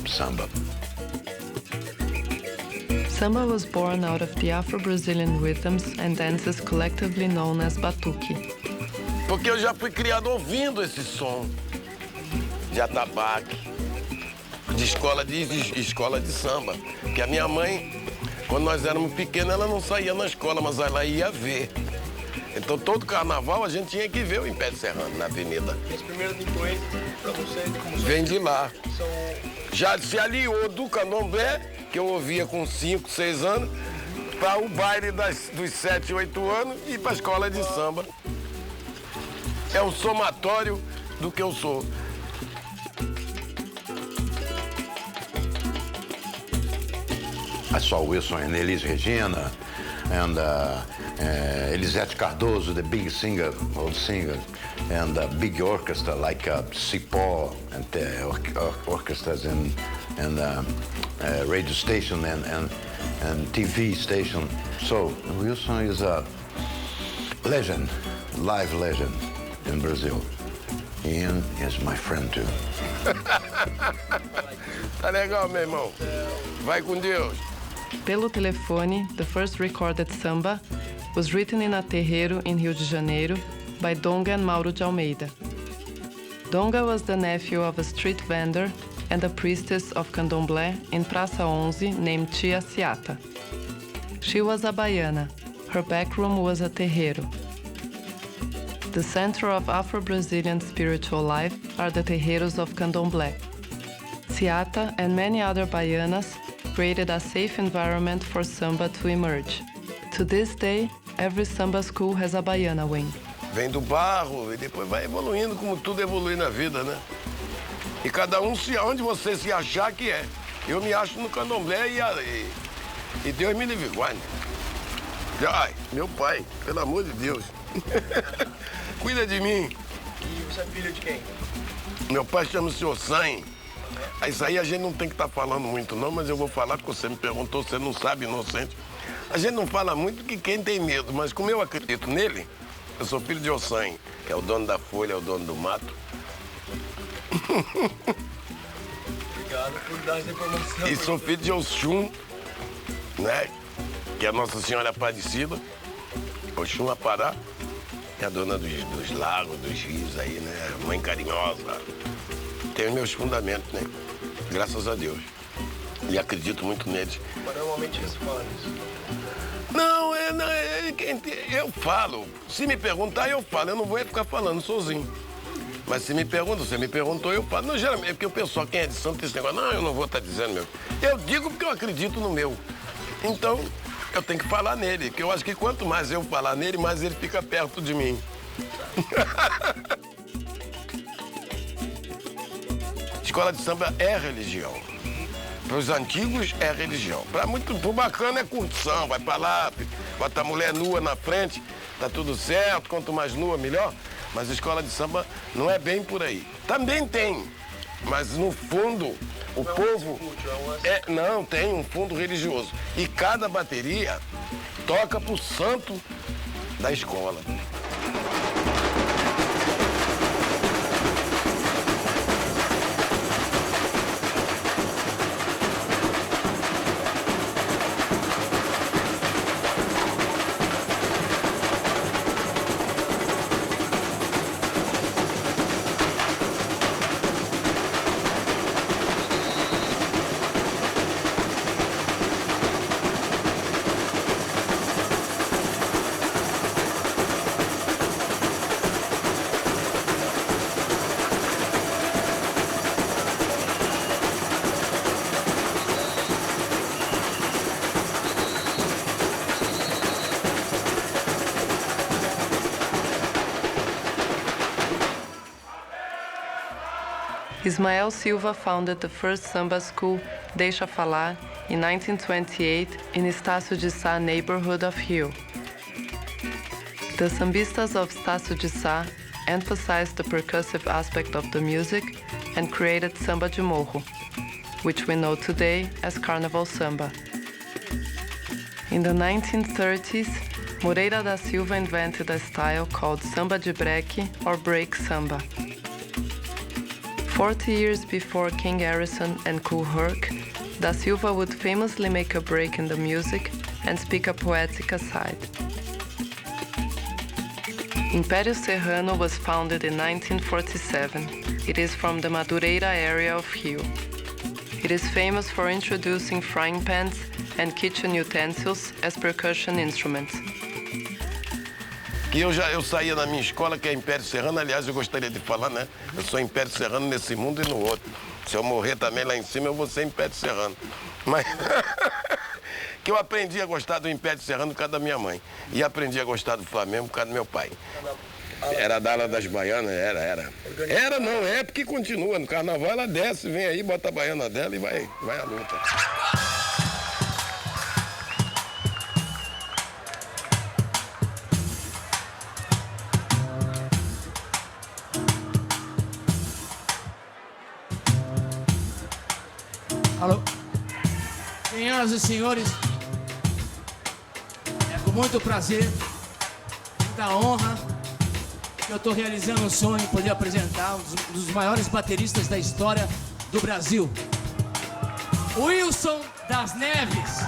Speaker 23: samba.
Speaker 1: Samba was born out of the Afro-Brazilian rhythms and dances collectively known as batuque.
Speaker 2: Porque eu já fui criado ouvindo esse som de atabaque. de escola de samba. Porque a minha mãe, quando nós éramos pequenos, ela não saía na escola, mas ela ia ver. Então todo carnaval a gente tinha que ver o Império Serrano na avenida.
Speaker 15: As primeiras influências para você como
Speaker 2: Vem de lá.
Speaker 15: são...
Speaker 2: Já se aliou do candomblé, que eu ouvia com 5, 6 anos, para o baile dos 7, 8 anos e para a escola de samba. É um somatório do que eu sou.
Speaker 23: I saw Wilson and Elis Regina and Elisete Cardoso, the big singer, old singer, and a big orchestra like Cipó and orchestras and radio station and TV station. So Wilson is a legend, live legend in Brazil. Ian is my friend too.
Speaker 2: Tá legal, meu irmão. Vai com Deus.
Speaker 1: Pelo telefone, the first recorded samba was written in a terreiro in Rio de Janeiro by Donga and Mauro de Almeida. Donga was the nephew of a street vendor and a priestess of candomblé in Praça 11 named Tia Ciata. She was a baiana. Her backroom was a terreiro. The center of Afro-Brazilian spiritual life are the terreiros of candomblé. Ciata and many other baianas created a safe environment for samba to emerge. To this day, every samba school has a baiana wing.
Speaker 2: Vem do barro e depois vai evoluindo, como tudo evolui na vida, né? E cada um onde você se achar que é. Eu me acho no candomblé e Deus me livre guarde. Ai, meu pai, pelo amor de Deus. Cuida de mim.
Speaker 15: E você é filho de quem?
Speaker 2: Meu pai chama-se Ossan. Isso aí a gente não tem que estar falando muito não, mas eu vou falar porque você me perguntou, você não sabe, inocente. A gente não fala muito que quem tem medo, mas como eu acredito nele, eu sou filho de Ossan, que é o dono da folha, é o dono do mato.
Speaker 15: Obrigado por dar essa informação.
Speaker 2: E sou filho de Oxum, né? Que é a Nossa Senhora Aparecida, Oxum Apará, que é a dona dos lagos, dos rios aí, né? Mãe carinhosa. Tenho meus fundamentos, né? Graças a Deus. E acredito muito neles.
Speaker 15: Mas normalmente eles falam isso.
Speaker 2: Não, eu falo. Se me perguntar, eu falo. Eu não vou ficar falando sozinho. Mas se me pergunta, você me perguntou, eu falo. Não, geralmente, é porque o pessoal, quem é de santo, tem esse negócio. Não, eu não vou estar dizendo meu. Eu digo porque eu acredito no meu. Então, eu tenho que falar nele. Porque eu acho que quanto mais eu falar nele, mais ele fica perto de mim. Escola de samba é religião. Para os antigos é religião. Pro bacana é curtição, vai para lá, bota a mulher nua na frente, tá tudo certo, quanto mais nua, melhor. Mas a escola de samba não é bem por aí. Também tem, mas no fundo, o povo... Não, tem um fundo religioso. E cada bateria toca pro santo da escola.
Speaker 1: Ismael Silva founded the first samba school, Deixa Falar, in 1928 in Estácio de Sá neighborhood of Rio. The sambistas of Estácio de Sá emphasized the percussive aspect of the music and created samba de morro, which we know today as carnival samba. In the 1930s, Moreira da Silva invented a style called samba de break or break samba. 40 years before King Harrison and Kool Herc, Da Silva would famously make a break in the music and speak a poetic aside. Império Serrano was founded in 1947. It is from the Madureira area of Rio. It is famous for introducing frying pans and kitchen utensils as percussion instruments.
Speaker 2: Que eu saía na minha escola, que é Império Serrano, aliás, eu gostaria de falar, né? Eu sou Império Serrano nesse mundo e no outro. Se eu morrer também lá em cima, eu vou ser Império Serrano. Mas que eu aprendi a gostar do Império Serrano por causa da minha mãe. E aprendi a gostar do Flamengo por causa do meu pai. Era da ala das baianas, era. Era não, é porque continua. No carnaval ela desce, vem aí, bota a baiana dela e vai à luta.
Speaker 8: Alô? Senhoras e senhores, é com muito prazer, muita honra, que eu estou realizando um sonho de poder apresentar um dos maiores bateristas da história do Brasil, Wilson das Neves.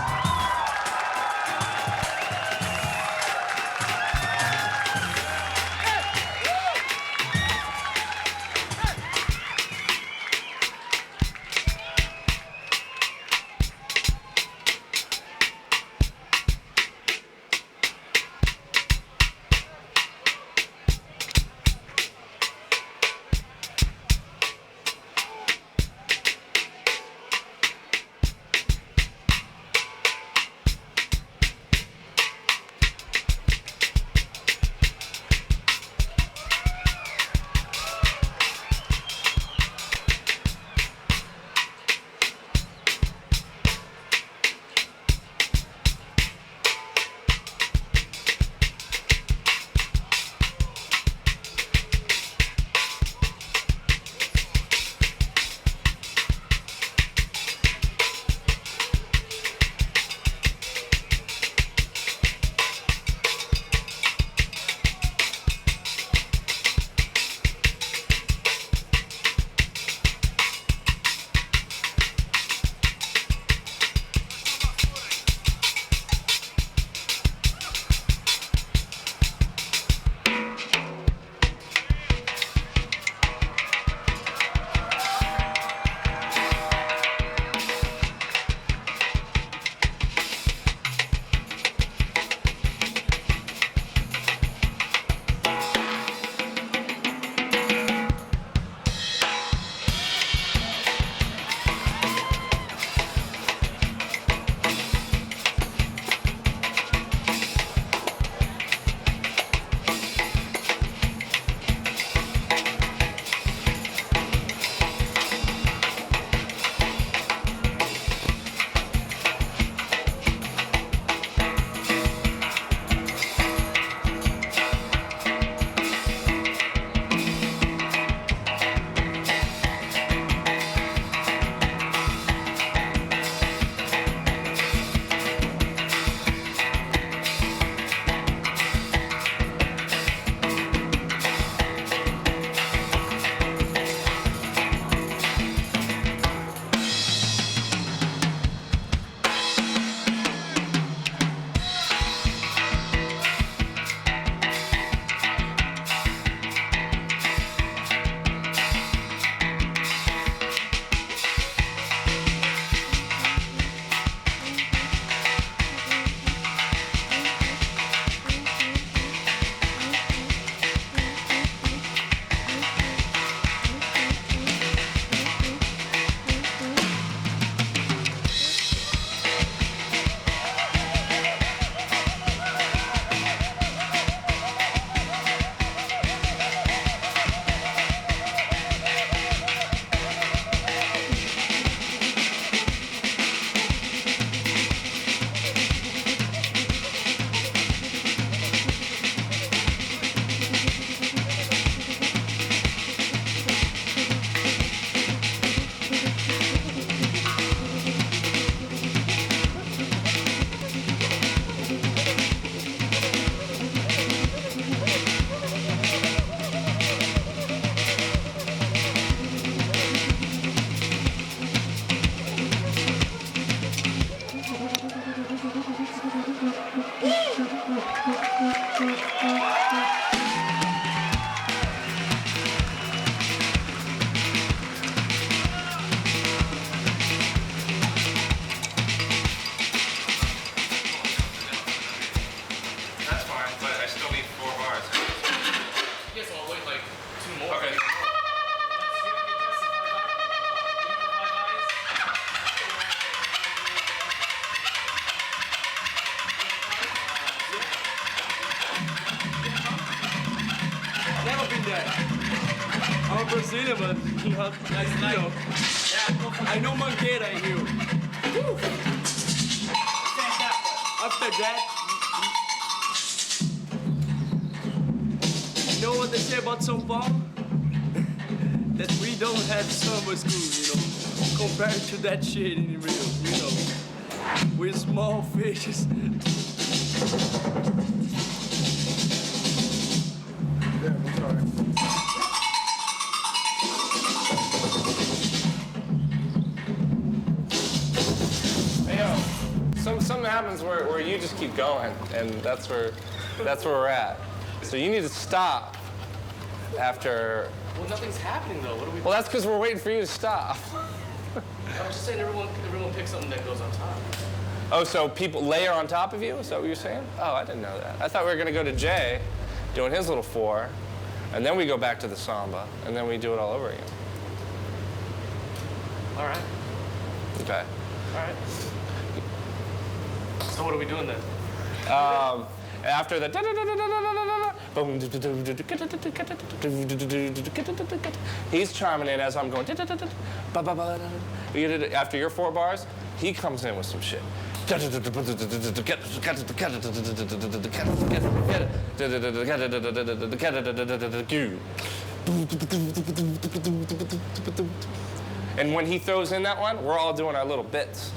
Speaker 15: but you know, I know Mangueira in you. After that, you know what they say about São Paulo? That we don't have summer school, you know, compared to that shit in Rio, you know. We're small fishes.
Speaker 6: Something happens where you just keep going, and that's where we're at. So you need to stop after.
Speaker 20: Well, nothing's happening though. What are we?
Speaker 6: Well, that's because we're waiting for you to stop.
Speaker 20: I'm just saying everyone picks something that goes on top.
Speaker 6: Oh, so people layer on top of you? Is that what you're saying? Oh, I didn't know that. I thought we were going to go to Jay, doing his little 4, and then we go back to the samba, and then we do it all over again.
Speaker 20: All right.
Speaker 6: Okay.
Speaker 20: All right. So what are we doing then?
Speaker 6: After the he's chiming in as I'm going. After your 4 bars, he comes in with some shit. And when he throws in that one, we're all doing our little bits.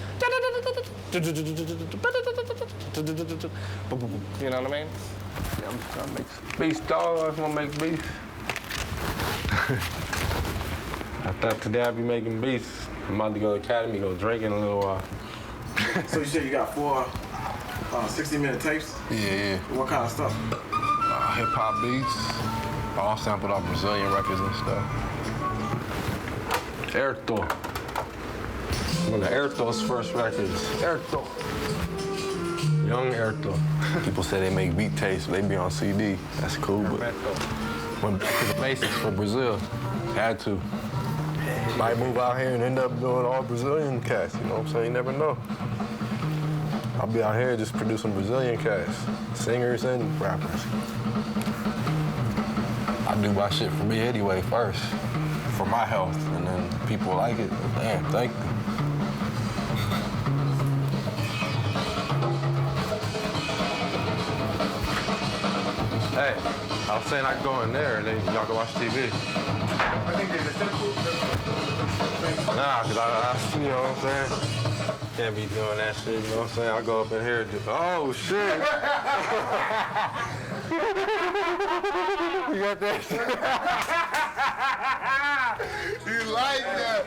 Speaker 6: You know what I mean?
Speaker 3: Yeah, I'm trying to make beats, dog. I just want to make beats. I thought today I'd be making beats. I'm about to go to the academy, go drink in a little while.
Speaker 10: So you said you got 4 60-minute tapes?
Speaker 3: Yeah.
Speaker 10: What kind of stuff?
Speaker 3: Hip-hop beats, all sampled off Brazilian records and stuff. R.I.P. One of R.I.P.'s first records. R.I.P. Young R.I.P. People say they make beat tapes, but they be on CD. That's cool, but went back to the basics for Brazil. Had to. Might move out here and end up doing all Brazilian cats, you know what I'm saying? You never know. I'll be out here just producing Brazilian cats, singers and rappers. I do my shit for me anyway first, for my health, and then people like it. Damn, thank you. Hey, I was saying I could go in there and then y'all can watch TV.
Speaker 10: I think there's a simple.
Speaker 3: Nah, cause I, you know what I'm saying? Can't be doing that shit, you know what I'm saying? I go up in here and just, oh shit. You got that shit? You like that?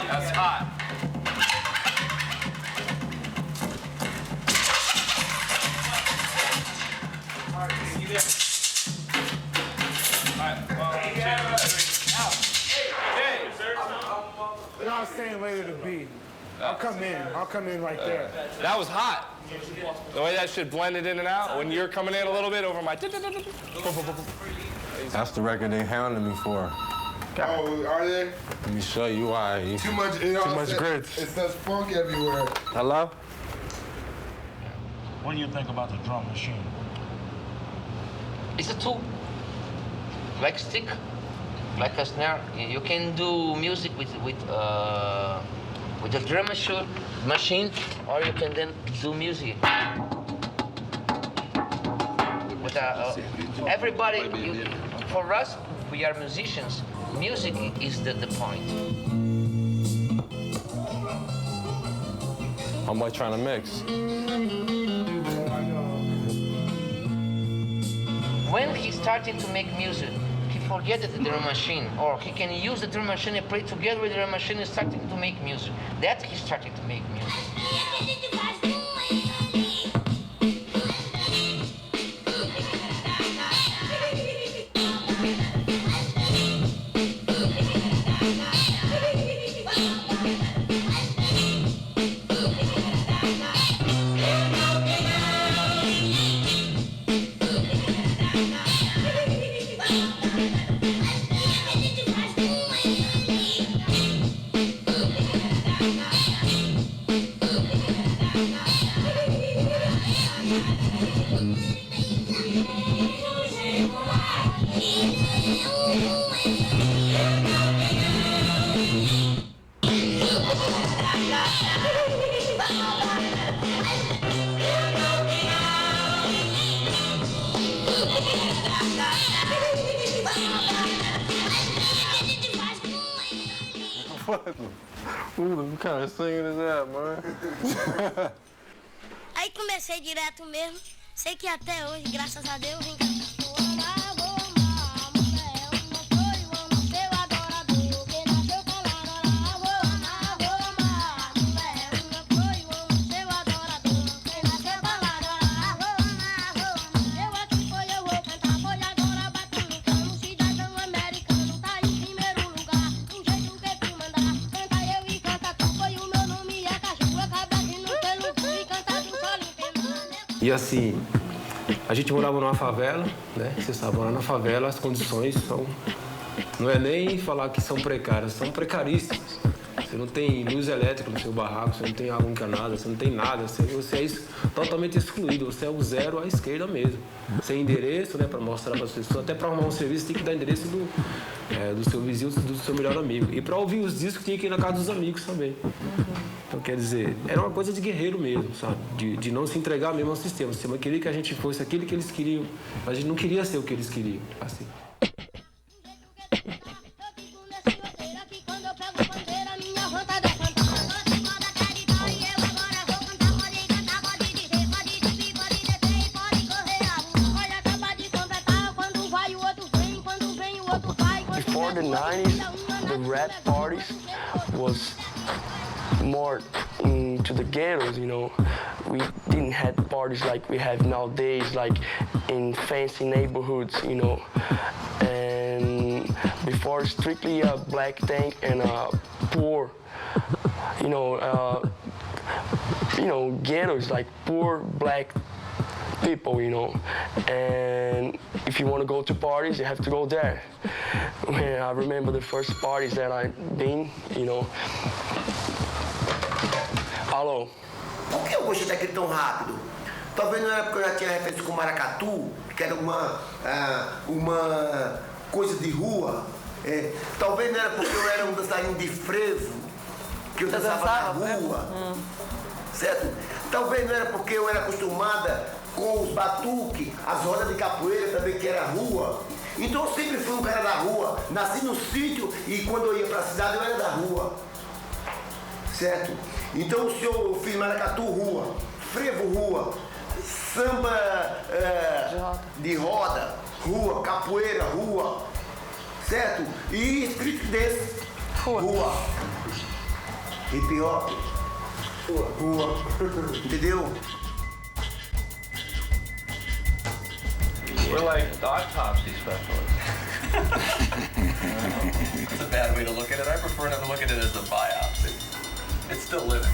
Speaker 6: That's hot.
Speaker 10: I'm staying later to be. I'll come in right there.
Speaker 6: That was hot. The way that shit blended in and out, when you're coming in a little bit over my...
Speaker 3: That's the record they hounded me for.
Speaker 10: Oh, are they?
Speaker 6: Let me show you why.
Speaker 10: Too much
Speaker 6: grits.
Speaker 10: It says funk everywhere.
Speaker 6: Hello?
Speaker 9: What do you think about the drum machine?
Speaker 13: It's a tool, like stick, like a snare. You can do music with the drum machine, or you can then do music with everybody. For us, we are musicians. Music is the point.
Speaker 6: Homeboy trying to mix.
Speaker 13: When he started to make music, he forget the drum machine, or he can use the drum machine and play together with the drum machine and starting to make music. That he started to make music.
Speaker 6: What kind of singing is that, man?
Speaker 11: Aí comecei direto mesmo. Sei que até hoje, graças a Deus, vem cantar.
Speaker 12: E assim, a gente morava numa favela, né? Você sabe, morar na favela, as condições são... Não é nem falar que são precárias, são precaríssimas. Você não tem luz elétrica no seu barraco, você não tem água encanada, você não tem nada. Você é totalmente excluído, você é o zero à esquerda mesmo. Sem endereço, né, para mostrar para as pessoas. Até para arrumar um serviço tem que dar endereço do seu vizinho, do seu melhor amigo. E para ouvir os discos tinha que ir na casa dos amigos também. Então, quer dizer, era uma coisa de guerreiro mesmo, sabe? De não se entregar mesmo ao sistema. O sistema queria que a gente fosse aquilo que eles queriam. A gente não queria ser o que eles queriam, assim.
Speaker 15: Before the 90s, the rap parties was more into the ghettos, you know. We didn't have parties like we have nowadays, like in fancy neighborhoods, you know. And before, strictly a black thing and a poor, ghettos, like poor black people, you know. And if you want to go to parties, you have to go there. Man, I remember the first parties that I've been, you know. Alô?
Speaker 22: Por que eu gostei daquele tão rápido? Talvez não era porque eu já tinha referência com maracatu, que era uma coisa de rua. Talvez não era porque eu era um dançarino de frevo, que eu dançava na rua. Certo? Talvez não era porque eu era acostumada com os batuques, as rodas de capoeira também, que era rua. Então eu sempre fui um cara da rua. Nasci no sítio e quando eu ia pra cidade eu era da rua. Certo? Então se eu fiz maracatu, rua, frevo, rua, samba de roda, rua, capoeira, rua. Certo? E street dance, rua. Hip hop, rua. Entendeu?
Speaker 5: We're like autopsy specialists. That's a bad way to look at it. I prefer not to look at it as a biopsy. It's still living.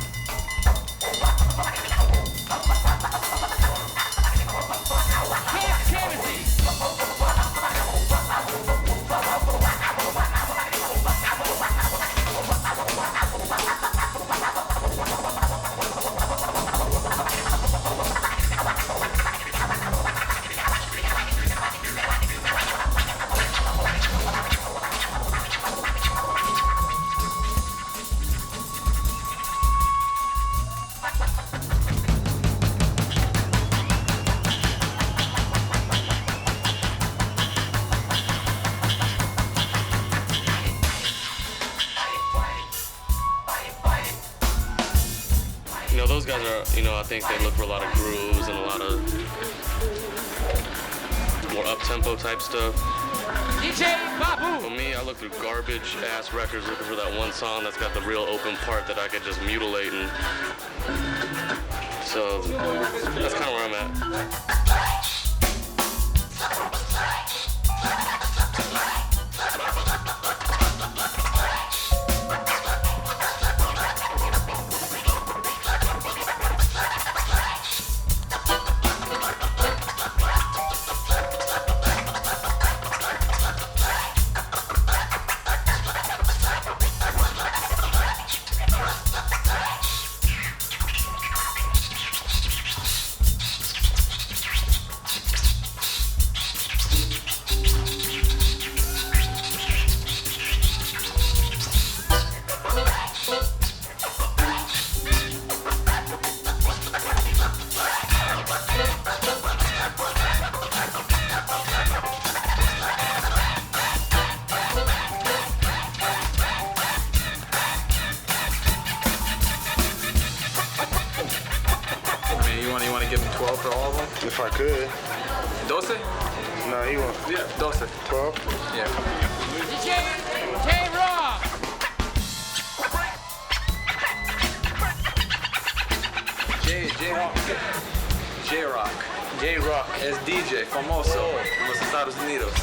Speaker 20: guys are, you know, I think they look for a lot of grooves and a lot of more up-tempo type stuff.
Speaker 21: DJ Babu!
Speaker 20: For me, I look through garbage-ass records looking for that one song that's got the real open part that I could just mutilate, and so that's kind of where I'm at.
Speaker 5: You want to give him 12 for all of them?
Speaker 10: If I could.
Speaker 5: 12?
Speaker 10: No, he wants.
Speaker 5: Yeah, 12.
Speaker 10: 12?
Speaker 5: Yeah.
Speaker 21: J-Rock!
Speaker 5: J-Rock es DJ famoso en los Estados Unidos.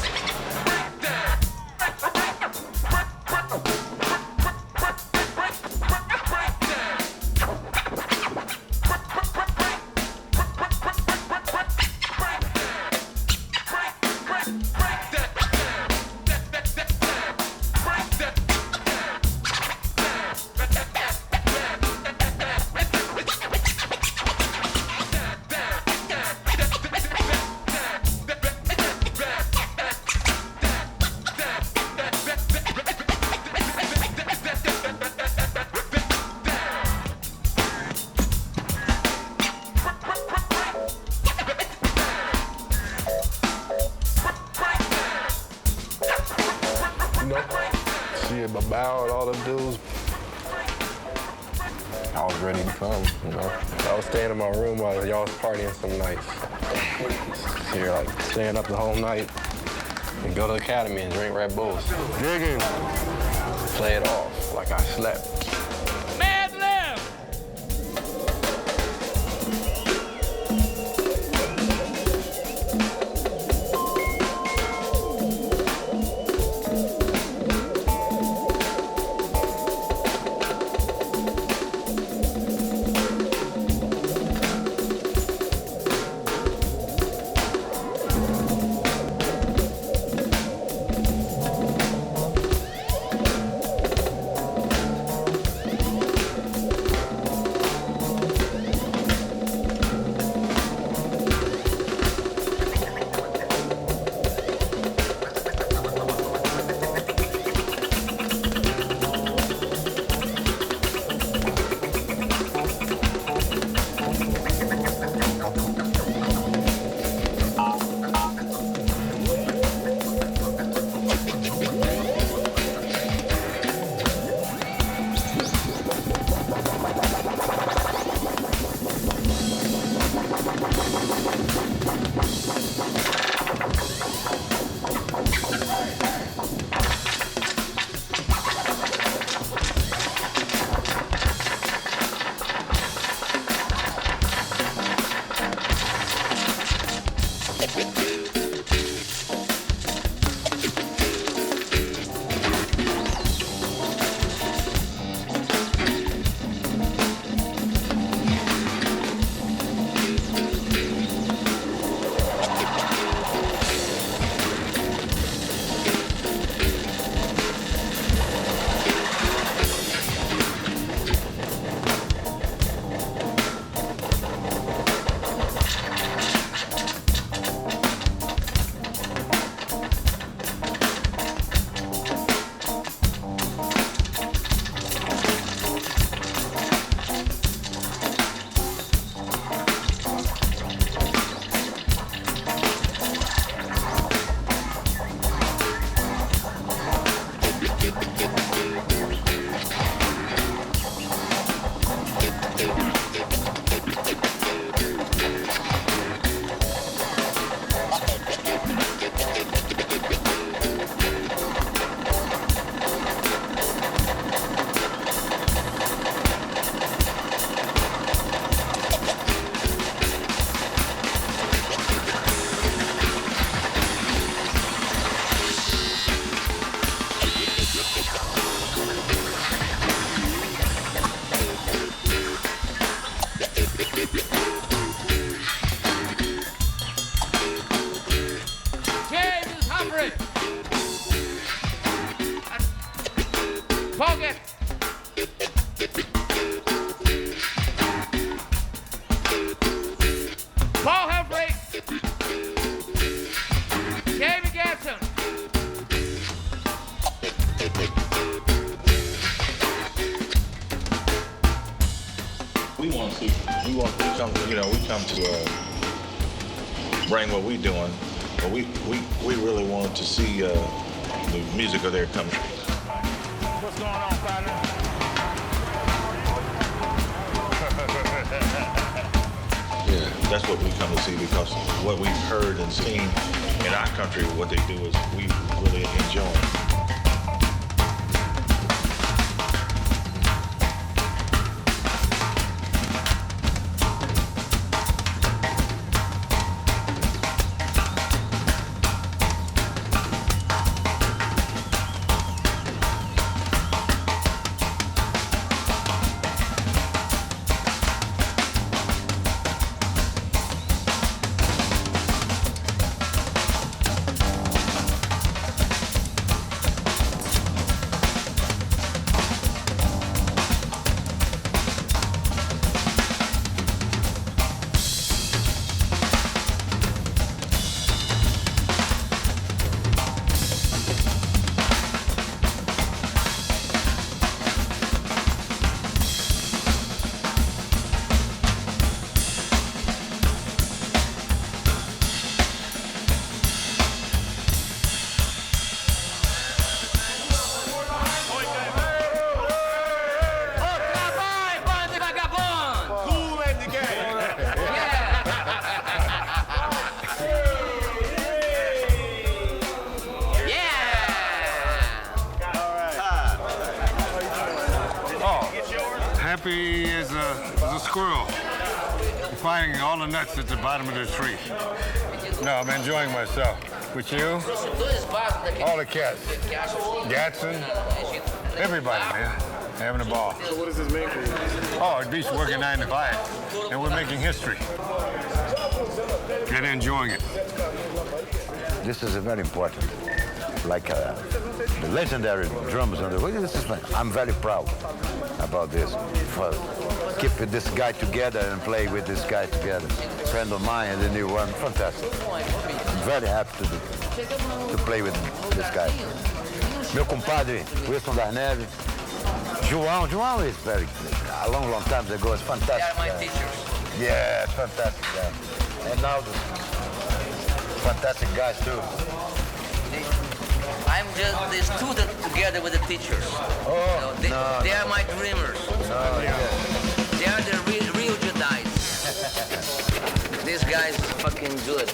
Speaker 6: Babao and all them dudes. I was ready to come, you know. I was staying in my room while y'all was partying some nights. So you're like staying up the whole night and go to the academy and drink Red Bulls. Digging. Play it off like I slept.
Speaker 9: we want to see. We come to bring what we doing, but we really want to see the music of their country.
Speaker 10: What's going on, partner?
Speaker 9: Yeah, that's what we come to see, because what we've heard and seen in our country, what they do is we really enjoy.
Speaker 3: Happy as a squirrel, finding all the nuts at the bottom of the tree. No, I'm enjoying myself. With you, all the cats, Gatson, everybody, man, having a ball.
Speaker 10: So what does this mean for you?
Speaker 3: Oh, it beats working 9 to 5, and we're making history. And enjoying it.
Speaker 23: This is very important. Like the legendary drums on the way. This is fun. I'm very proud about this. For keep this guy together and play with this guy together. Friend of mine and the new one. Fantastic. I'm very happy to play with this guy. Meu compadre, Wilson das Neves. João is very, a long time ago, it's fantastic.
Speaker 13: They are my teachers.
Speaker 3: Yeah, it's fantastic. Yeah. And now the fantastic guys too.
Speaker 13: I'm just the student together with the teachers.
Speaker 3: Oh,
Speaker 13: they are my dreamers.
Speaker 3: No, yeah.
Speaker 13: They are the real Jedi. These guys fucking good.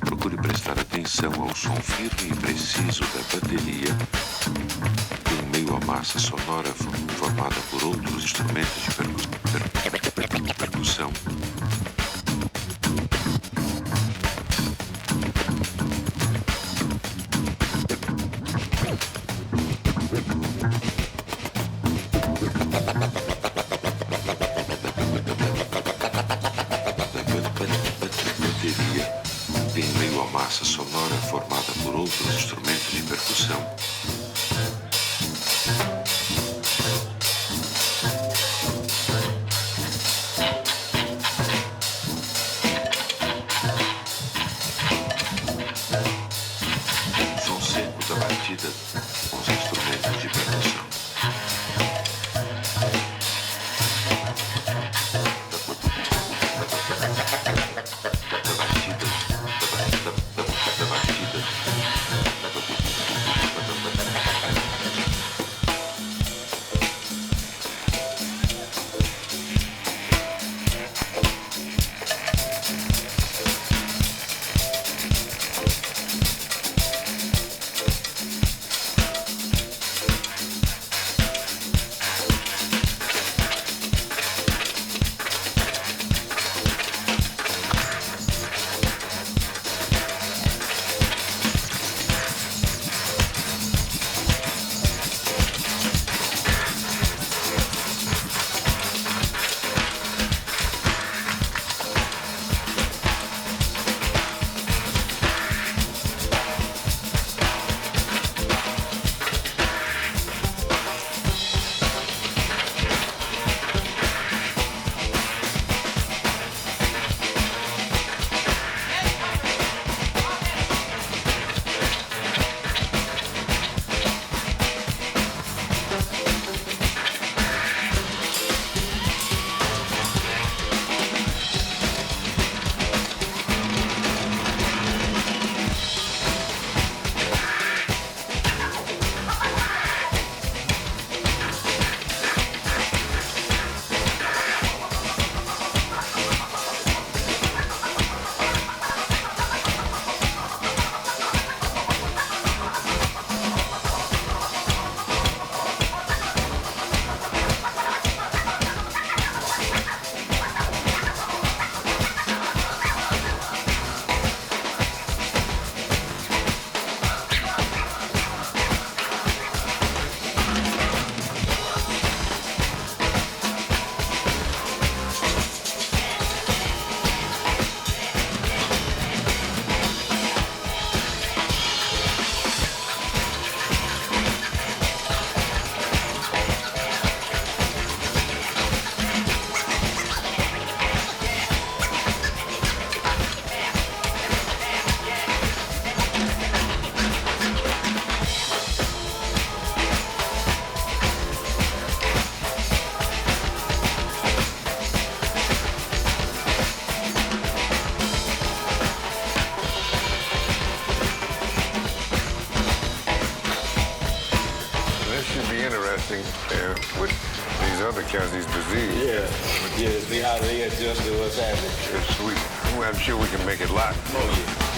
Speaker 16: Procure prestar atenção ao som firme e preciso da bateria, em meio à massa sonora formada por outros instrumentos de percussão. Em meio à massa sonora formada por outros instrumentos de percussão. Som seco da batida com os instrumentos de percussão.
Speaker 3: broadcast these Brazilians.
Speaker 17: Yeah, see how they adjust to what's happening.
Speaker 3: It's sweet. I'm sure we can make it live.
Speaker 17: Oh, yeah.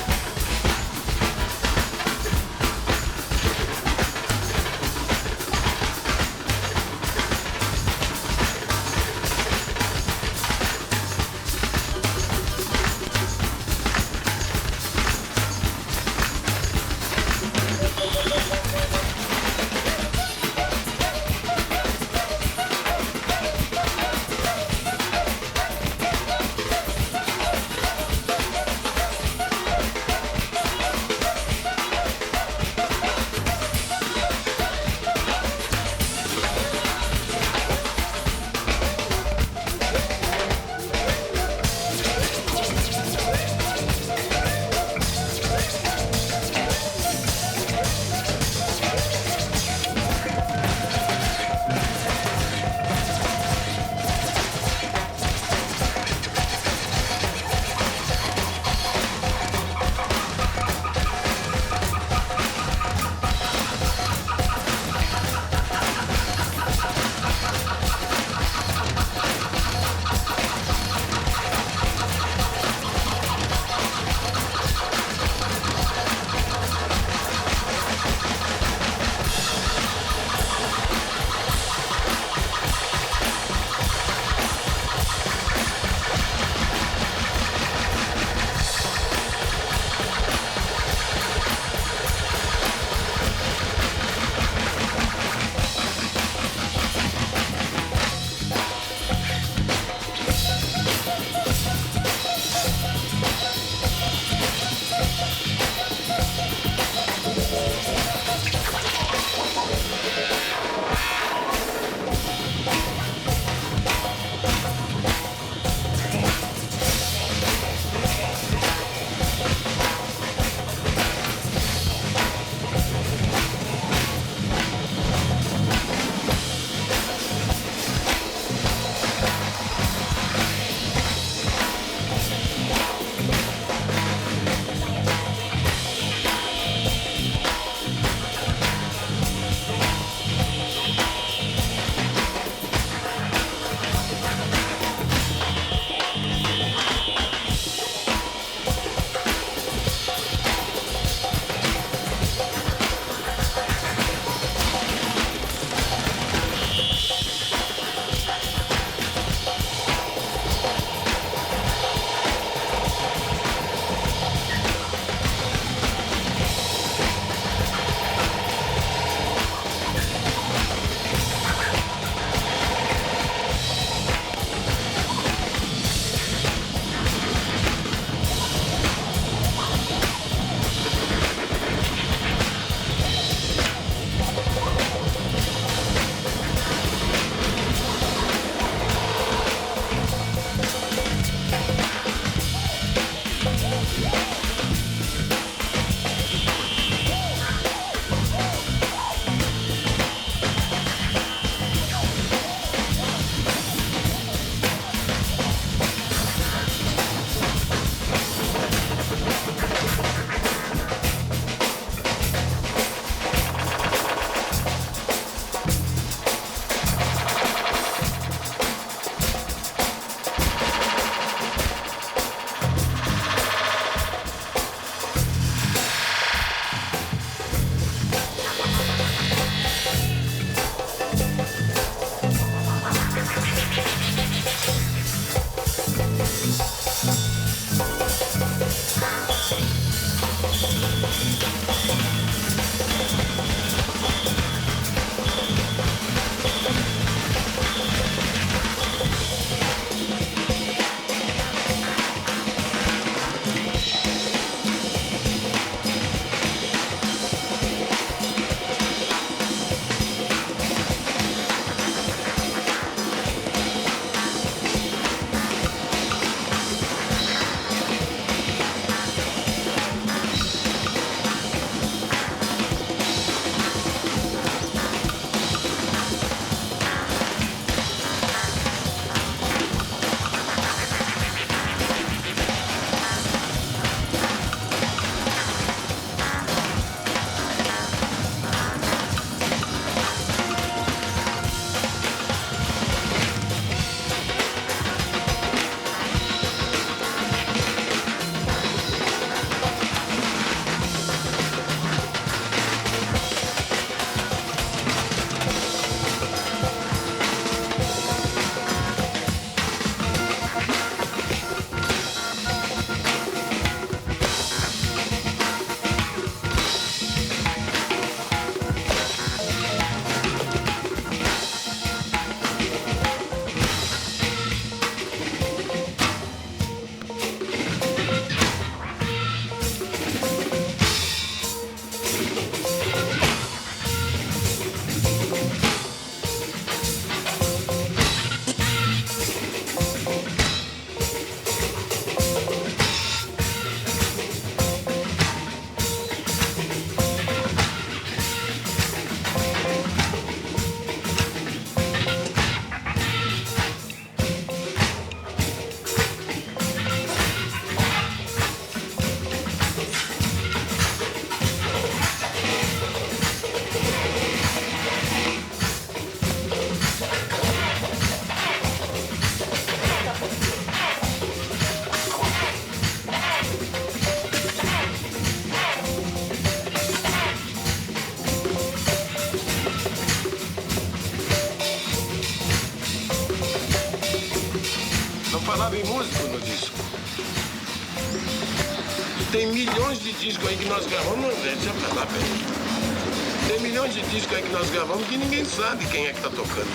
Speaker 2: Tem milhões de discos aí que nós gravamos, não, velho, deixa pra lá, velho. Tem milhões de discos aí que nós gravamos que ninguém sabe quem é que tá tocando.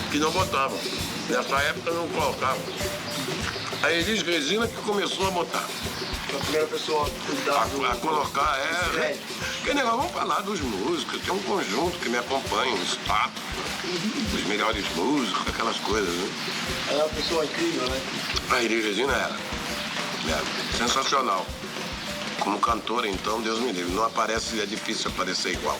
Speaker 2: Que não botavam. Nessa época não colocavam. A Elis Regina que começou a botar.
Speaker 22: A primeira pessoa
Speaker 2: a colocar, Que negócio, vamos falar dos músicos. Tem um conjunto que me acompanha, um status, os melhores músicos, aquelas coisas, né?
Speaker 22: Ela é uma pessoa incrível, né?
Speaker 2: A Elis Regina era sensacional. Como cantora, então, Deus me livre. Não aparece, é difícil aparecer igual.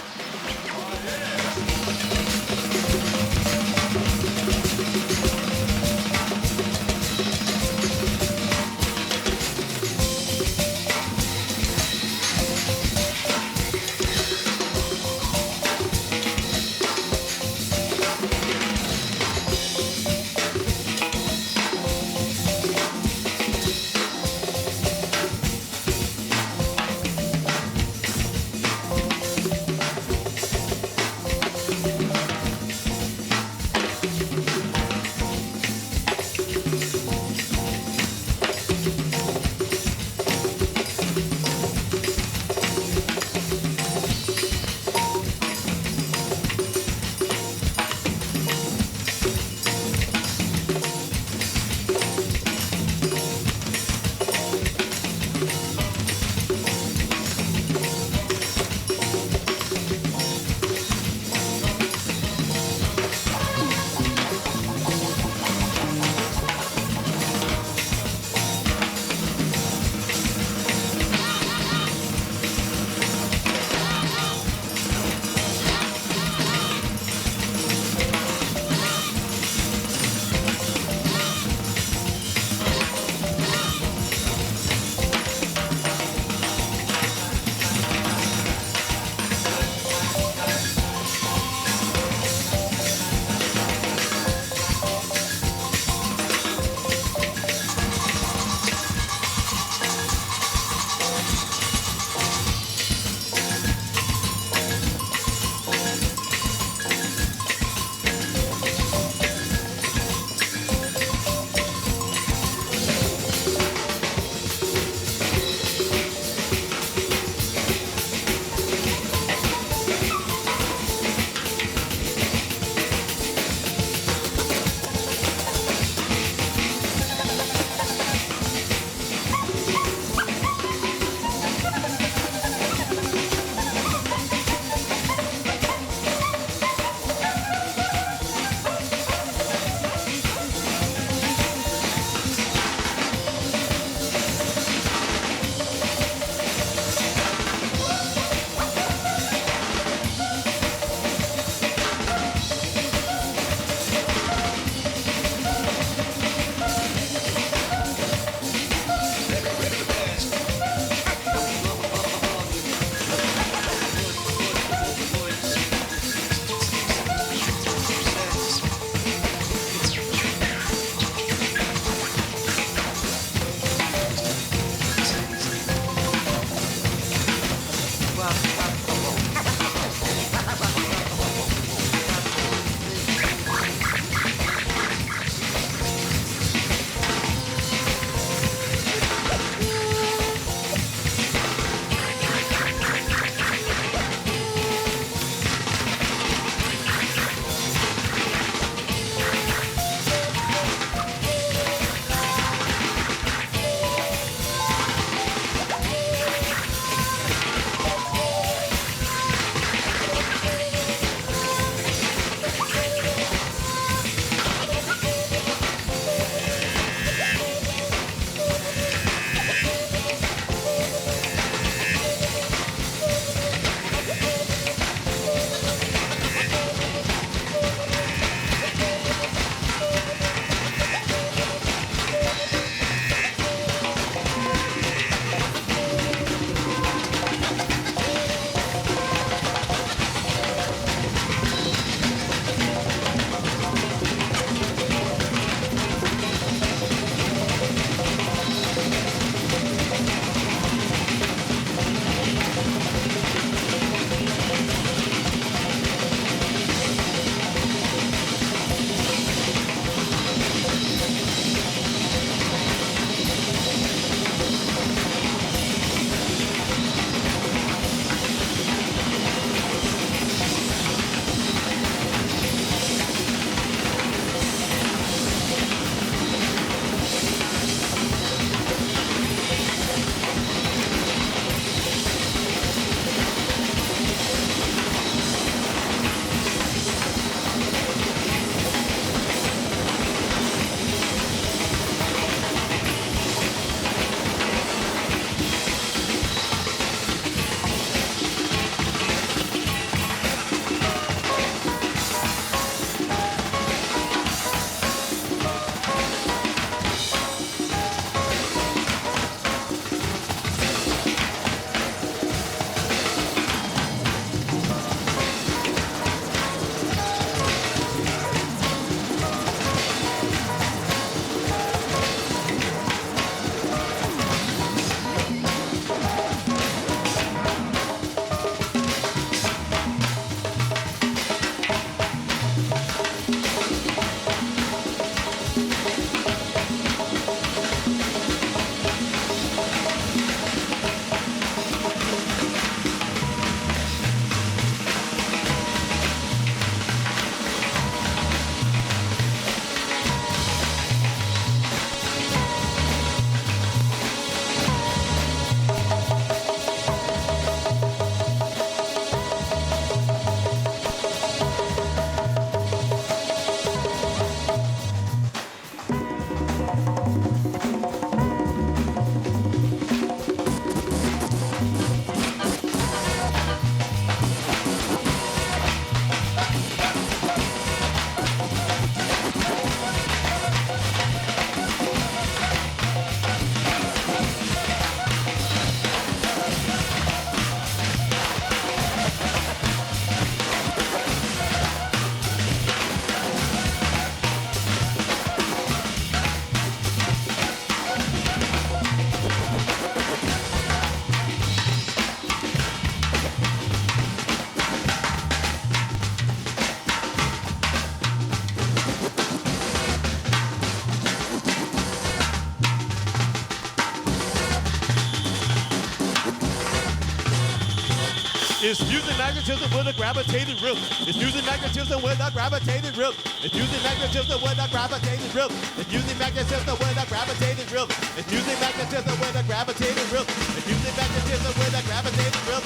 Speaker 4: It's using magnetism with a gravitated rip. It's using magnetism with a gravitated rip. It's using magnetism with a gravitated rip. It's using magnetism with a gravitated rip. It's using magnetism with a gravitated rip. It's using magnetism with a gravitated rip.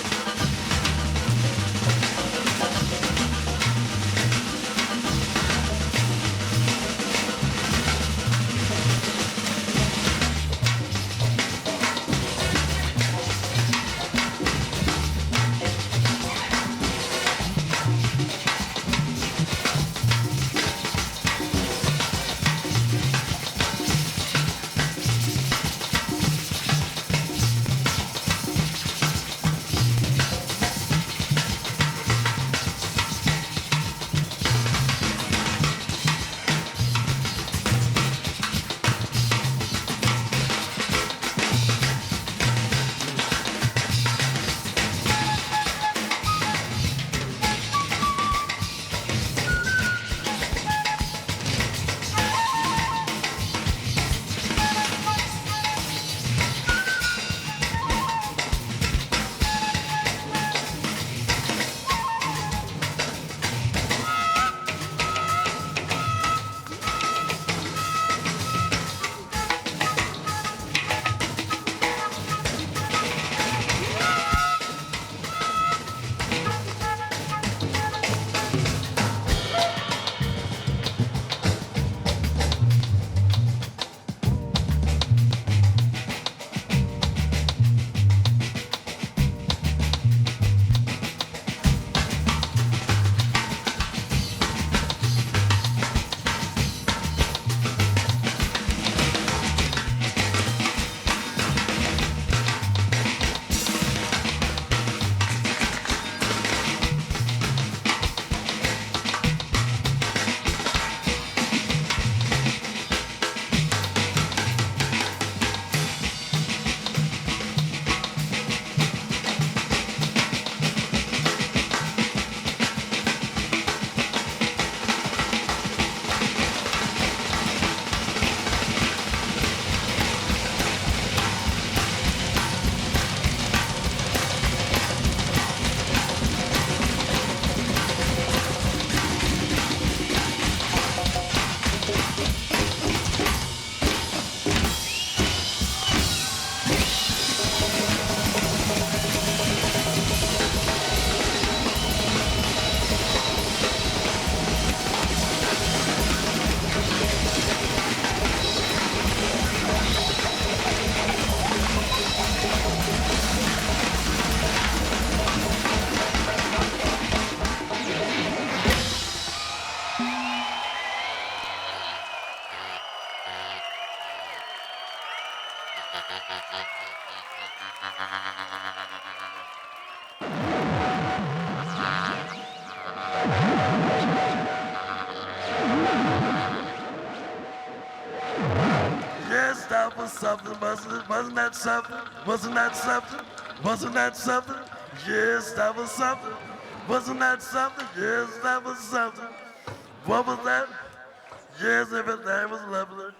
Speaker 18: Yes, that was something, wasn't that something? Wasn't that something? Wasn't that something? Yes, that was something. Wasn't that something? Yes, that was something. What was that? Yes, everything was lovely.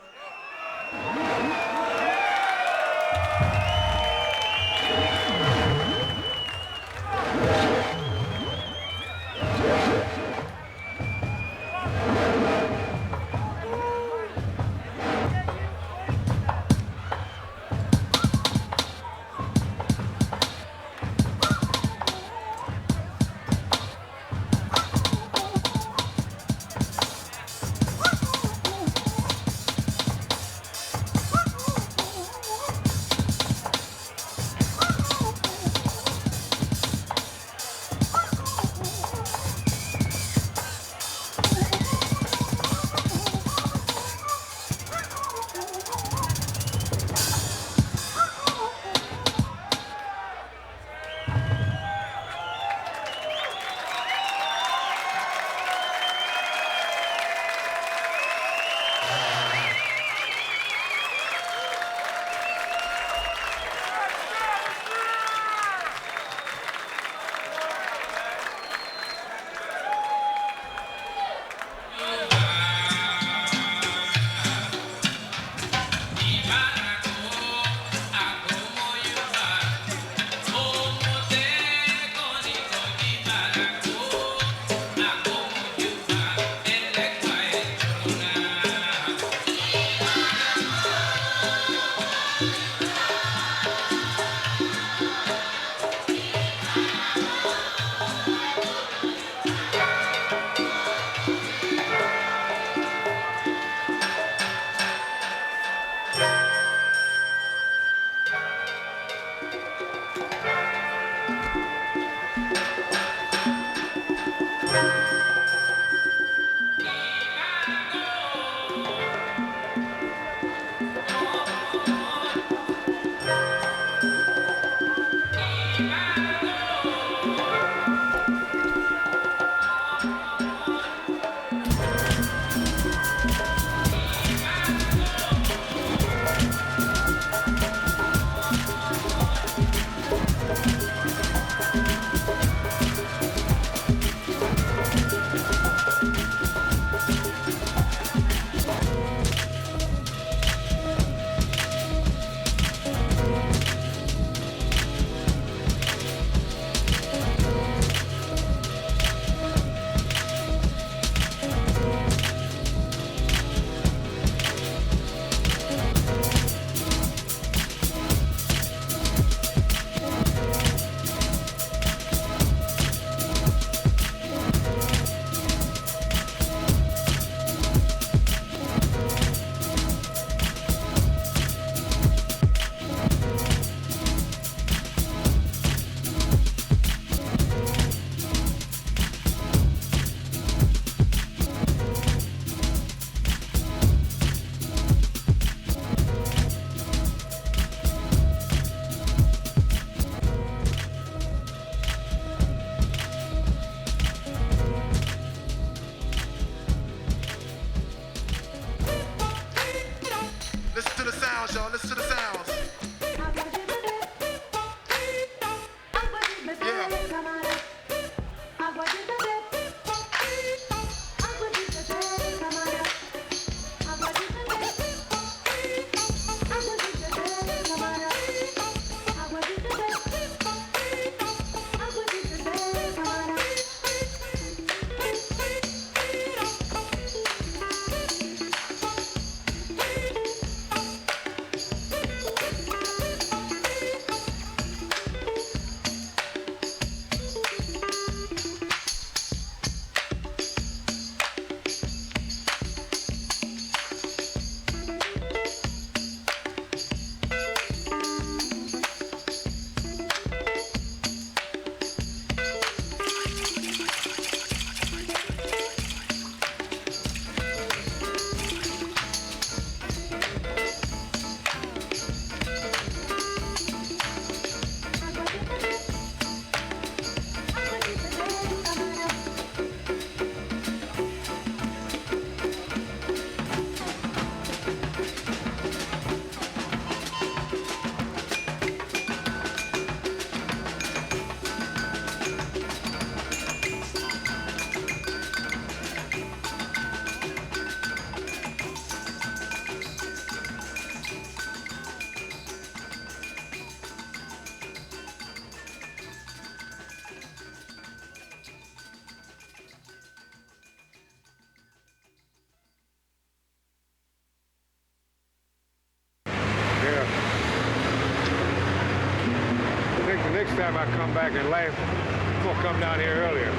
Speaker 3: next time I come back and laugh, I'm gonna come down here earlier.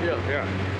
Speaker 20: Yeah.
Speaker 3: Yeah.